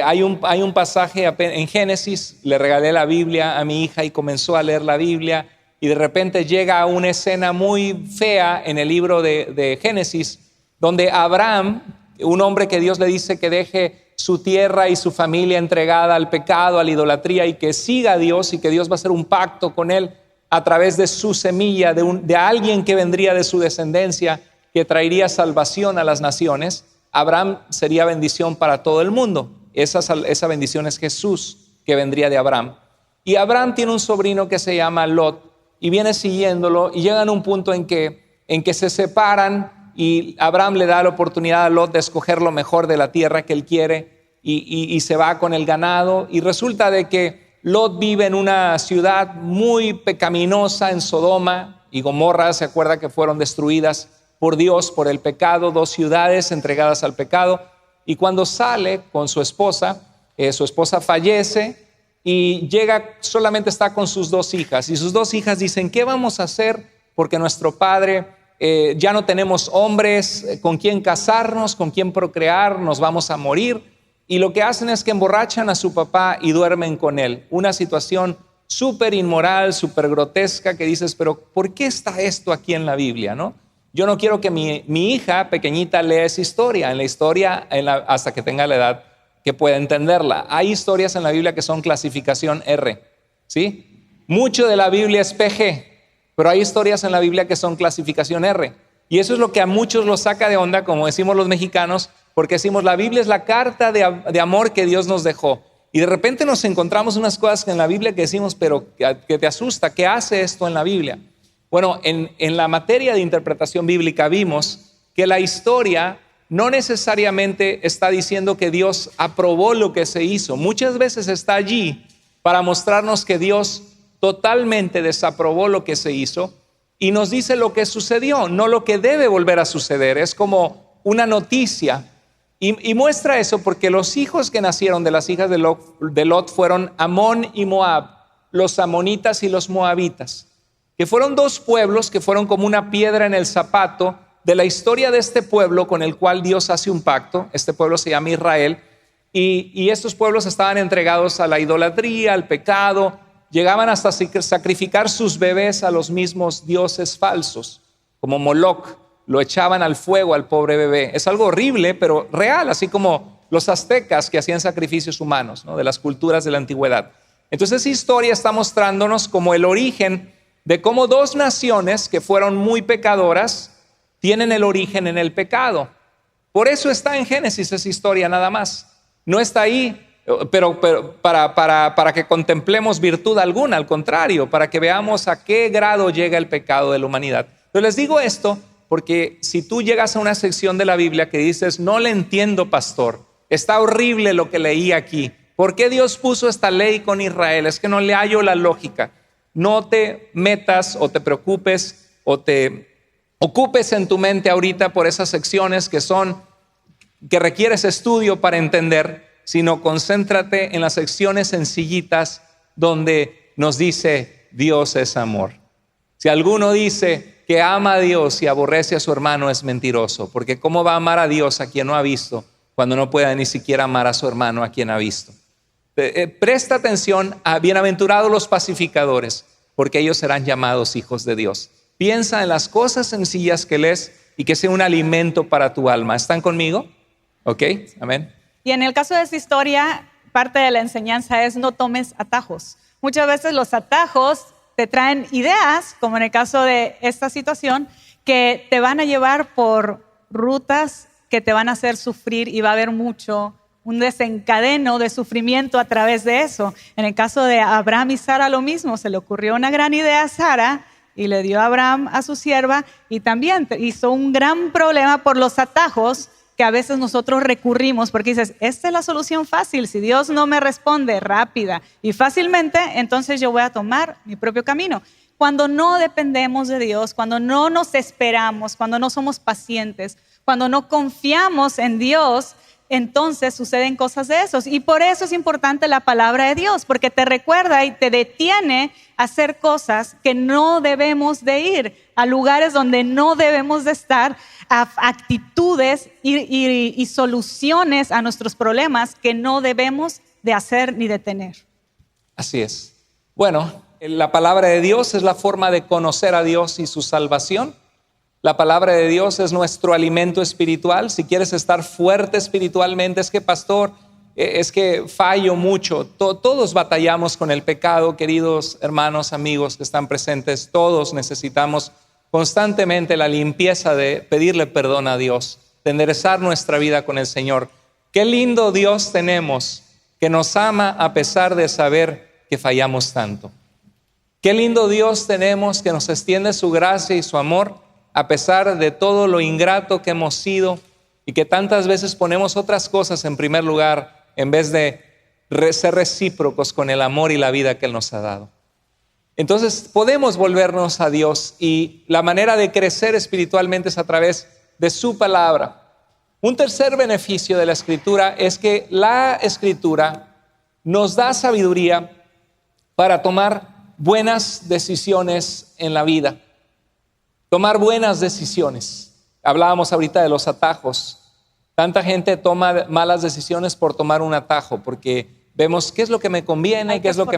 Hay un pasaje en Génesis, le regalé la Biblia a mi hija y comenzó a leer la Biblia, y de repente llega a una escena muy fea en el libro de Génesis, donde Abraham, un hombre que Dios le dice que deje su tierra y su familia entregada al pecado, a la idolatría, y que siga a Dios, y que Dios va a hacer un pacto con él a través de su semilla, de alguien que vendría de su descendencia, que traería salvación a las naciones. Abraham sería bendición para todo el mundo. Esa bendición es Jesús, que vendría de Abraham. Y Abraham tiene un sobrino que se llama Lot, y viene siguiéndolo, y llegan a un punto en que se separan, y Abraham le da la oportunidad a Lot de escoger lo mejor de la tierra que él quiere, y se va con el ganado, y resulta de que Lot vive en una ciudad muy pecaminosa, en Sodoma y Gomorra. Se acuerda que fueron destruidas por Dios, por el pecado, 2 ciudades entregadas al pecado. Y cuando sale con su esposa fallece, y solamente está con sus 2 hijas. Y sus 2 hijas dicen, ¿qué vamos a hacer? Porque nuestro padre, ya no tenemos hombres con quien casarnos, con quien procrear, nos vamos a morir. Y lo que hacen es que emborrachan a su papá y duermen con él. Una situación súper inmoral, súper grotesca, que dices, pero ¿por qué está esto aquí en la Biblia, no? Yo no quiero que mi hija pequeñita lea esa historia. Hasta que tenga la edad que pueda entenderla. Hay historias en la Biblia que son clasificación R, ¿sí? Mucho de la Biblia es PG, pero hay historias en la Biblia que son clasificación R. Y eso es lo que a muchos los saca de onda, como decimos los mexicanos, porque decimos, la Biblia es la carta de amor que Dios nos dejó. Y de repente nos encontramos unas cosas en la Biblia que decimos, pero que te asusta, ¿qué hace esto en la Biblia? Bueno, en la materia de interpretación bíblica vimos que la historia no necesariamente está diciendo que Dios aprobó lo que se hizo. Muchas veces está allí para mostrarnos que Dios totalmente desaprobó lo que se hizo y nos dice lo que sucedió, no lo que debe volver a suceder. Es como una noticia. Y muestra eso porque los hijos que nacieron de las hijas de Lot fueron Amón y Moab, los amonitas y los moabitas, que fueron 2 pueblos que fueron como una piedra en el zapato de la historia de este pueblo con el cual Dios hace un pacto. Este pueblo se llama Israel, y estos pueblos estaban entregados a la idolatría, al pecado, llegaban hasta sacrificar sus bebés a los mismos dioses falsos, como Moloch. Lo echaban al fuego al pobre bebé. Es algo horrible, pero real, así como los aztecas que hacían sacrificios humanos, ¿no? De las culturas de la antigüedad. Entonces esa historia está mostrándonos como el origen de cómo 2 naciones que fueron muy pecadoras tienen el origen en el pecado. Por eso está en Génesis esa historia nada más. No está ahí pero para que contemplemos virtud alguna, al contrario, para que veamos a qué grado llega el pecado de la humanidad. Pero les digo esto porque si tú llegas a una sección de la Biblia que dices, no le entiendo, pastor, está horrible lo que leí aquí, ¿por qué Dios puso esta ley con Israel? Es que no le hallo la lógica. No te metas o te preocupes o te ocupes en tu mente ahorita por esas secciones que requieres estudio para entender, sino concéntrate en las secciones sencillitas donde nos dice Dios es amor. Si alguno dice que ama a Dios y aborrece a su hermano, es mentiroso, porque ¿cómo va a amar a Dios a quien no ha visto cuando no pueda ni siquiera amar a su hermano a quien ha visto? Presta atención a bienaventurados los pacificadores, porque ellos serán llamados hijos de Dios. Piensa en las cosas sencillas que lees y que sea un alimento para tu alma. ¿Están conmigo? ¿Ok? Amén. Y en el caso de esta historia, parte de la enseñanza es no tomes atajos. Muchas veces los atajos te traen ideas, como en el caso de esta situación, que te van a llevar por rutas que te van a hacer sufrir y va a haber un desencadeno de sufrimiento a través de eso. En el caso de Abraham y Sara lo mismo, se le ocurrió una gran idea a Sara y le dio a Abraham a su sierva y también hizo un gran problema por los atajos que a veces nosotros recurrimos porque dices, esta es la solución fácil, si Dios no me responde rápida y fácilmente, entonces yo voy a tomar mi propio camino. Cuando no dependemos de Dios, cuando no nos esperamos, cuando no somos pacientes, cuando no confiamos en Dios, entonces suceden cosas de esos. Y por eso es importante la palabra de Dios, porque te recuerda y te detiene a hacer cosas que no debemos de ir, a lugares donde no debemos de estar, a actitudes y soluciones a nuestros problemas que no debemos de hacer ni de tener. Así es. Bueno, la palabra de Dios es la forma de conocer a Dios y su salvación. La palabra de Dios es nuestro alimento espiritual. Si quieres estar fuerte espiritualmente, es que pastor, es que fallo mucho. Todos batallamos con el pecado, queridos hermanos, amigos que están presentes. Todos necesitamos constantemente la limpieza de pedirle perdón a Dios, de enderezar nuestra vida con el Señor. Qué lindo Dios tenemos que nos ama a pesar de saber que fallamos tanto. Qué lindo Dios tenemos que nos extiende su gracia y su amor a pesar de todo lo ingrato que hemos sido y que tantas veces ponemos otras cosas en primer lugar en vez de ser recíprocos con el amor y la vida que Él nos ha dado. Entonces podemos volvernos a Dios y la manera de crecer espiritualmente es a través de su palabra. Un tercer beneficio de la Escritura es que la Escritura nos da sabiduría para tomar buenas decisiones en la vida. Tomar buenas decisiones. Hablábamos ahorita de los atajos. Tanta gente toma malas decisiones por tomar un atajo, porque vemos qué es lo que me conviene, qué es lo que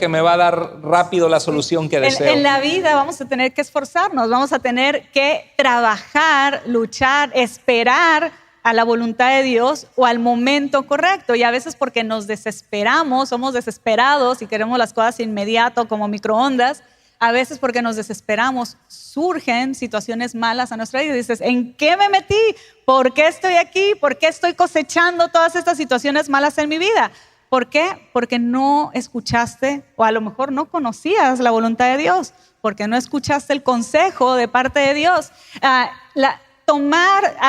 me va a dar rápido la solución que deseo. En la vida vamos a tener que esforzarnos, vamos a tener que trabajar, luchar, esperar a la voluntad de Dios o al momento correcto. Y a veces porque nos desesperamos, somos desesperados y queremos las cosas inmediato como microondas. A veces porque nos desesperamos, surgen situaciones malas a nuestra vida. Y dices, ¿en qué me metí? ¿Por qué estoy aquí? ¿Por qué estoy cosechando todas estas situaciones malas en mi vida? ¿Por qué? Porque no escuchaste o a lo mejor no conocías la voluntad de Dios. Porque no escuchaste el consejo de parte de Dios. A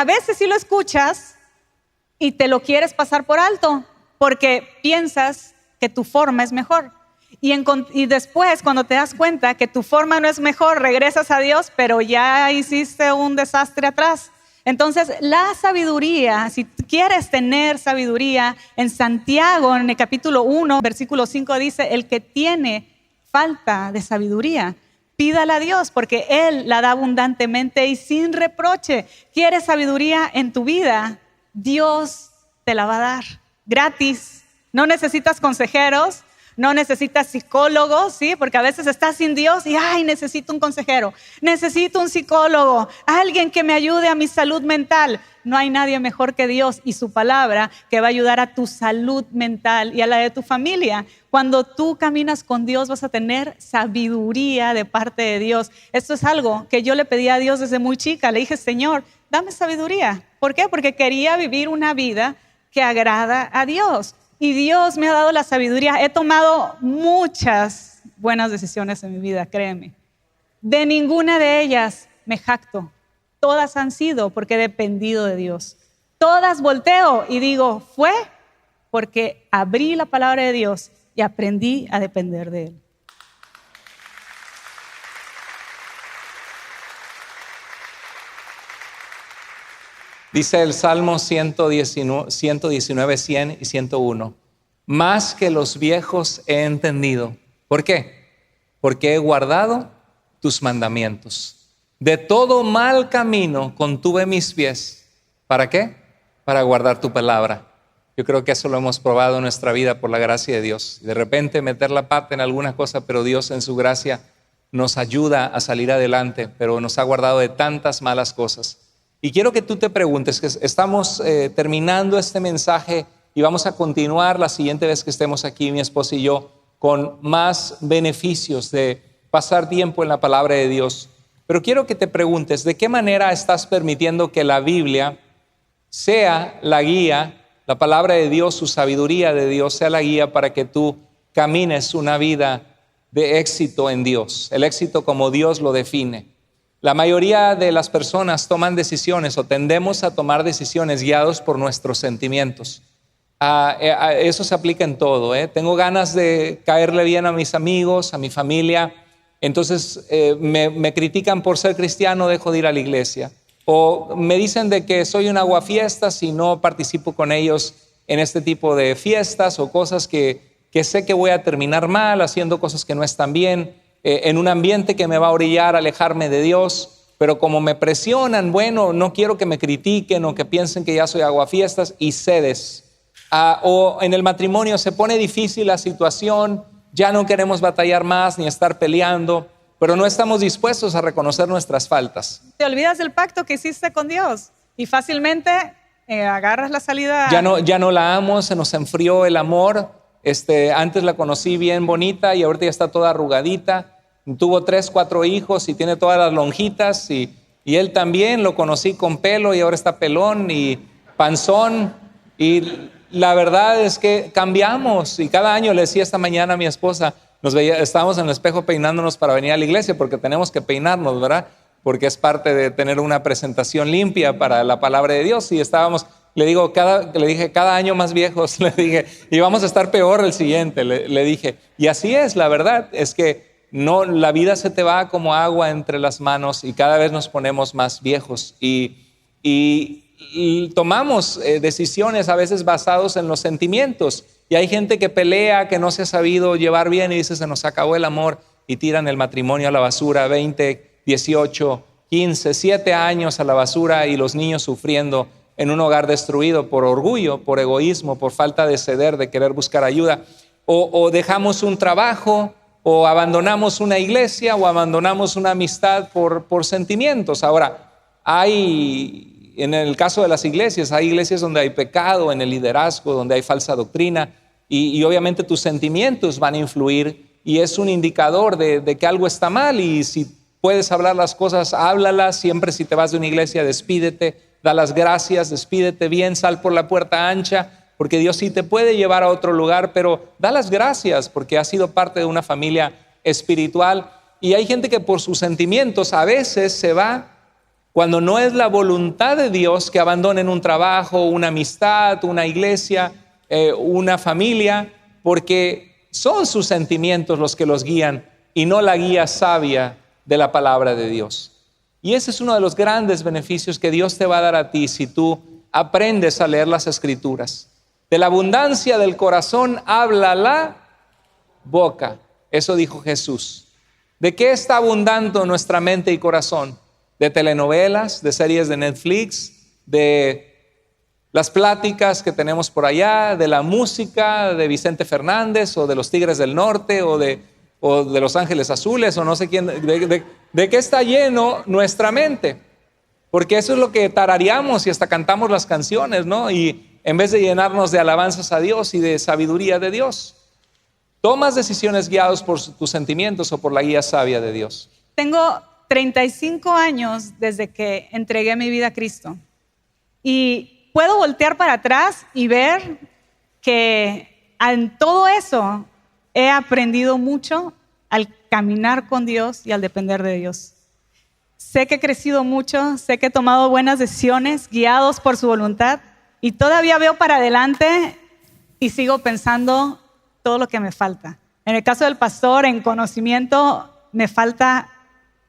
veces sí lo escuchas y te lo quieres pasar por alto porque piensas que tu forma es mejor. Y después, cuando te das cuenta que tu forma no es mejor, regresas a Dios, pero ya hiciste un desastre atrás. Entonces, la sabiduría, si quieres tener sabiduría, en Santiago, en el capítulo 1, versículo 5, dice, el que tiene falta de sabiduría, pídala a Dios, porque Él la da abundantemente y sin reproche. ¿Quieres sabiduría en tu vida? Dios te la va a dar, gratis. No necesitas consejeros. No necesitas psicólogos, ¿sí? Porque a veces estás sin Dios y necesito un consejero, necesito un psicólogo, alguien que me ayude a mi salud mental. No hay nadie mejor que Dios y su palabra que va a ayudar a tu salud mental y a la de tu familia. Cuando tú caminas con Dios vas a tener sabiduría de parte de Dios. Esto es algo que yo le pedí a Dios desde muy chica. Le dije, Señor, dame sabiduría. ¿Por qué? Porque quería vivir una vida que agrada a Dios. Y Dios me ha dado la sabiduría. He tomado muchas buenas decisiones en mi vida, créeme. De ninguna de ellas me jacto. Todas han sido porque he dependido de Dios. Todas volteo y digo, fue porque abrí la palabra de Dios y aprendí a depender de Él. Dice el Salmo 119, 100 y 101. Más que los viejos he entendido. ¿Por qué? Porque he guardado tus mandamientos. De todo mal camino contuve mis pies. ¿Para qué? Para guardar tu palabra. Yo creo que eso lo hemos probado en nuestra vida por la gracia de Dios. De repente meter la pata en alguna cosa, pero Dios en su gracia nos ayuda a salir adelante, pero nos ha guardado de tantas malas cosas. Y quiero que tú te preguntes, que estamos terminando este mensaje y vamos a continuar la siguiente vez que estemos aquí, mi esposa y yo, con más beneficios de pasar tiempo en la palabra de Dios. Pero quiero que te preguntes, ¿de qué manera estás permitiendo que la Biblia sea la guía, la palabra de Dios, su sabiduría de Dios, sea la guía para que tú camines una vida de éxito en Dios, el éxito como Dios lo define? La mayoría de las personas toman decisiones o tendemos a tomar decisiones guiados por nuestros sentimientos. Eso se aplica en todo, ¿eh? Tengo ganas de caerle bien a mis amigos, a mi familia, entonces me critican por ser cristiano, dejo de ir a la iglesia. O me dicen de que soy un aguafiestas si no participo con ellos en este tipo de fiestas o cosas que sé que voy a terminar mal, haciendo cosas que no están bien, en un ambiente que me va a orillar a alejarme de Dios, pero como me presionan, bueno, no quiero que me critiquen o que piensen que ya soy aguafiestas, y cedes. O en el matrimonio se pone difícil la situación, ya no queremos batallar más ni estar peleando, pero no estamos dispuestos a reconocer nuestras faltas. Te olvidas del pacto que hiciste con Dios y fácilmente agarras la salida. Ya no la amo, se nos enfrió el amor. Antes la conocí bien bonita y ahorita ya está toda arrugadita. Tuvo 3, 4 hijos y tiene todas las lonjitas, y él también lo conocí con pelo y ahora está pelón y panzón, y la verdad es que cambiamos. Y cada año, le decía esta mañana a mi esposa, estábamos en el espejo peinándonos para venir a la iglesia, porque tenemos que peinarnos, ¿verdad? Porque es parte de tener una presentación limpia para la palabra de Dios. Y estábamos, le dije, cada año más viejos, le dije, y vamos a estar peor el siguiente, le dije. Y así es, la verdad es que no, la vida se te va como agua entre las manos y cada vez nos ponemos más viejos y tomamos decisiones a veces basados en los sentimientos. Y hay gente que pelea, que no se ha sabido llevar bien y dice, se nos acabó el amor, y tiran el matrimonio a la basura, 20, 18, 15, 7 años a la basura, y los niños sufriendo en un hogar destruido por orgullo, por egoísmo, por falta de ceder, de querer buscar ayuda. O dejamos un trabajo, o abandonamos una iglesia, o abandonamos una amistad por sentimientos. Ahora, en el caso de las iglesias, hay iglesias donde hay pecado en el liderazgo, donde hay falsa doctrina, y obviamente tus sentimientos van a influir, y es un indicador de que algo está mal. Y si puedes hablar las cosas, háblalas. Siempre, si te vas de una iglesia, despídete, da las gracias, despídete bien, sal por la puerta ancha, porque Dios sí te puede llevar a otro lugar, pero da las gracias porque has sido parte de una familia espiritual. Y hay gente que por sus sentimientos a veces se va, cuando no es la voluntad de Dios que abandonen un trabajo, una amistad, una iglesia, una familia, porque son sus sentimientos los que los guían y no la guía sabia de la palabra de Dios. Y ese es uno de los grandes beneficios que Dios te va a dar a ti si tú aprendes a leer las Escrituras. De la abundancia del corazón habla la boca. Eso dijo Jesús. ¿De qué está abundando nuestra mente y corazón? De telenovelas, de series de Netflix, de las pláticas que tenemos por allá, de la música de Vicente Fernández o de los Tigres del Norte o de Los Ángeles Azules o no sé quién. ¿De qué está lleno nuestra mente? Porque eso es lo que tarareamos y hasta cantamos las canciones, ¿no? Y en vez de llenarnos de alabanzas a Dios y de sabiduría de Dios, tomas decisiones guiados por tus sentimientos o por la guía sabia de Dios. Tengo 35 años desde que entregué mi vida a Cristo. Y puedo voltear para atrás y ver que en todo eso he aprendido mucho al caminar con Dios y al depender de Dios. Sé que he crecido mucho, sé que he tomado buenas decisiones guiados por su voluntad, y todavía veo para adelante y sigo pensando todo lo que me falta. En el caso del pastor, en conocimiento me falta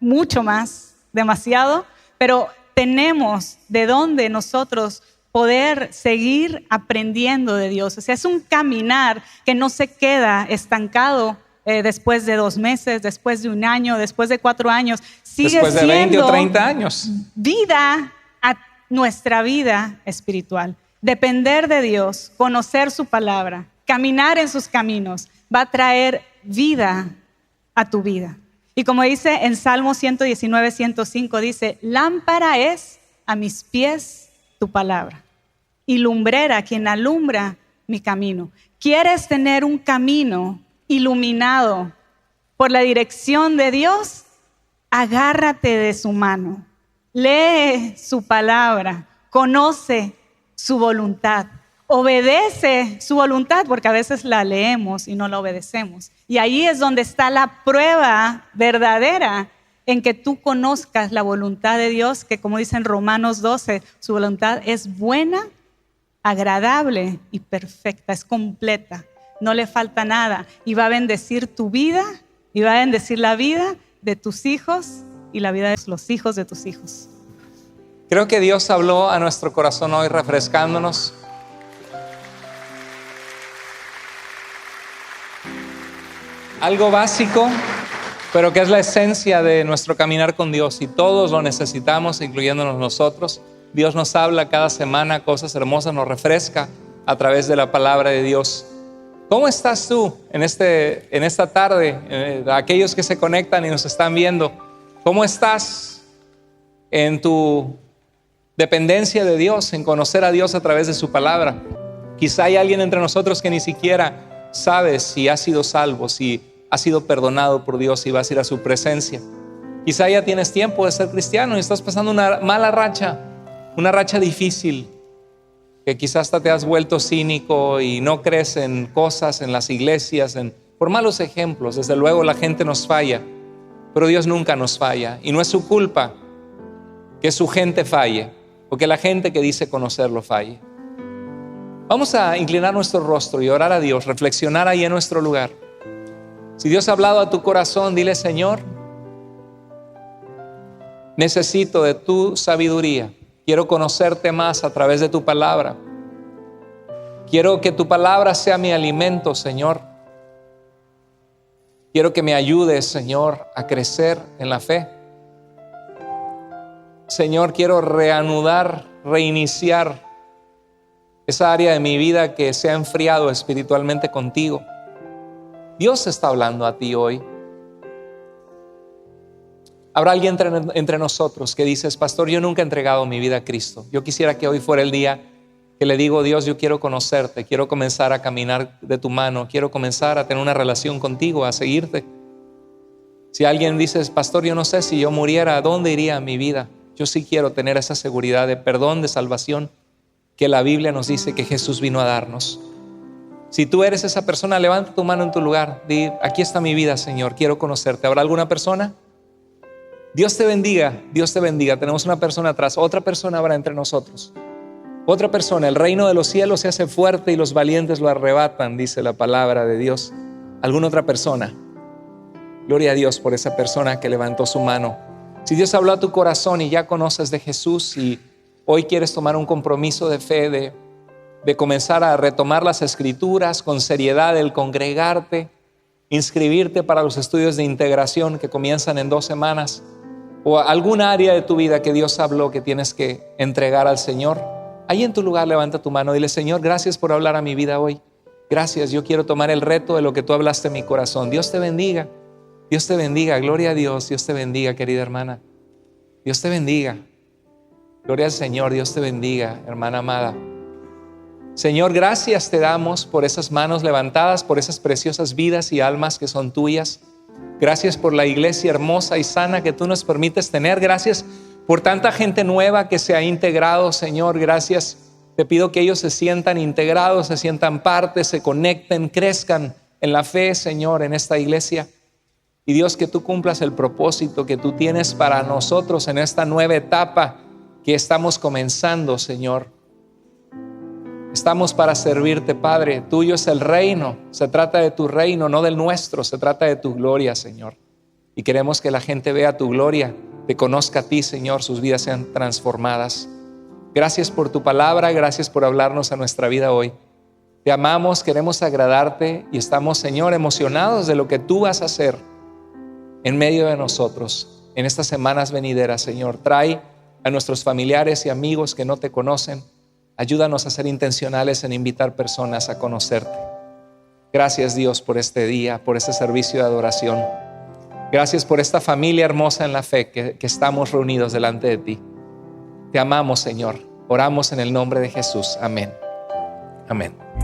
mucho más, demasiado, pero tenemos de dónde nosotros poder seguir aprendiendo de Dios. O sea, es un caminar que no se queda estancado después de 2 meses, después de 1 año, después de 4 años. Sigue después de siendo 20 o 30 años. Vida a nuestra vida espiritual. Depender de Dios, conocer su palabra, caminar en sus caminos, va a traer vida a tu vida. Y como dice en Salmo 119, 105, dice, lámpara es a mis pies tu palabra y lumbrera quien alumbra mi camino. ¿Quieres tener un camino iluminado por la dirección de Dios? Agárrate de su mano, lee su palabra, conoce su voluntad, obedece su voluntad, porque a veces la leemos y no la obedecemos. Y ahí es donde está la prueba verdadera en que tú conozcas la voluntad de Dios, que como dice en Romanos 12, su voluntad es buena, agradable y perfecta, es completa, no le falta nada y va a bendecir tu vida y va a bendecir la vida de tus hijos y la vida de los hijos de tus hijos. Creo que Dios habló a nuestro corazón hoy refrescándonos. Algo básico, pero que es la esencia de nuestro caminar con Dios y todos lo necesitamos, incluyéndonos nosotros. Dios nos habla cada semana cosas hermosas, nos refresca a través de la palabra de Dios. ¿Cómo estás tú en esta tarde? Aquellos que se conectan y nos están viendo, ¿cómo estás en tu dependencia de Dios, en conocer a Dios a través de su palabra? Quizá hay alguien entre nosotros que ni siquiera sabe si ha sido salvo, si ha sido perdonado por Dios y vas a ir a su presencia. Quizá ya tienes tiempo de ser cristiano y estás pasando una mala racha, una racha difícil, que quizás hasta te has vuelto cínico y no crees en cosas, en las iglesias, por malos ejemplos. Desde luego la gente nos falla, pero Dios nunca nos falla y no es su culpa que su gente falle o que la gente que dice conocerlo falle. Vamos a inclinar nuestro rostro y orar a Dios, reflexionar ahí en nuestro lugar. Si Dios ha hablado a tu corazón, dile: Señor, necesito de tu sabiduría. Quiero conocerte más a través de tu palabra. Quiero que tu palabra sea mi alimento, Señor. Quiero que me ayudes, Señor, a crecer en la fe. Señor, quiero reanudar, reiniciar esa área de mi vida que se ha enfriado espiritualmente contigo. Dios está hablando a ti hoy. Habrá alguien entre nosotros que dices: Pastor, yo nunca he entregado mi vida a Cristo. Yo quisiera que hoy fuera el día que le digo: Dios, yo quiero conocerte, quiero comenzar a caminar de tu mano, quiero comenzar a tener una relación contigo, a seguirte. Si alguien dice: Pastor, yo no sé si yo muriera, ¿a dónde iría mi vida? Yo sí quiero tener esa seguridad de perdón, de salvación, que la Biblia nos dice que Jesús vino a darnos. Si tú eres esa persona, levanta tu mano en tu lugar. Di: aquí está mi vida, Señor, quiero conocerte. ¿Habrá alguna persona? Dios te bendiga, Dios te bendiga. Tenemos una persona atrás, otra persona habrá entre nosotros. Otra persona. El reino de los cielos se hace fuerte y los valientes lo arrebatan, dice la palabra de Dios. ¿Alguna otra persona? Gloria a Dios por esa persona que levantó su mano. Si Dios habló a tu corazón y ya conoces de Jesús y hoy quieres tomar un compromiso de fe, de comenzar a retomar las escrituras con seriedad, el congregarte, inscribirte para los estudios de integración que comienzan en 2 semanas, o alguna área de tu vida que Dios habló que tienes que entregar al Señor, ahí en tu lugar levanta tu mano, dile: Señor, gracias por hablar a mi vida hoy. Gracias, yo quiero tomar el reto de lo que tú hablaste en mi corazón. Dios te bendiga, Dios te bendiga, gloria a Dios, Dios te bendiga, querida hermana. Dios te bendiga, gloria al Señor, Dios te bendiga, hermana amada. Señor, gracias te damos por esas manos levantadas, por esas preciosas vidas y almas que son tuyas. Gracias por la iglesia hermosa y sana que tú nos permites tener. Gracias por tanta gente nueva que se ha integrado, Señor. Gracias. Te pido que ellos se sientan integrados, se sientan parte, se conecten, crezcan en la fe, Señor, en esta iglesia. Y Dios, que tú cumplas el propósito que tú tienes para nosotros en esta nueva etapa que estamos comenzando, Señor. Estamos para servirte, Padre. Tuyo es el reino. Se trata de tu reino, no del nuestro. Se trata de tu gloria, Señor. Y queremos que la gente vea tu gloria, te conozca a ti, Señor, sus vidas sean transformadas. Gracias por tu palabra, gracias por hablarnos a nuestra vida hoy. Te amamos, queremos agradarte y estamos, Señor, emocionados de lo que tú vas a hacer en medio de nosotros en estas semanas venideras, Señor. Trae a nuestros familiares y amigos que no te conocen. Ayúdanos a ser intencionales en invitar personas a conocerte. Gracias, Dios, por este día, por este servicio de adoración. Gracias por esta familia hermosa en la fe que estamos reunidos delante de ti. Te amamos, Señor. Oramos en el nombre de Jesús. Amén. Amén.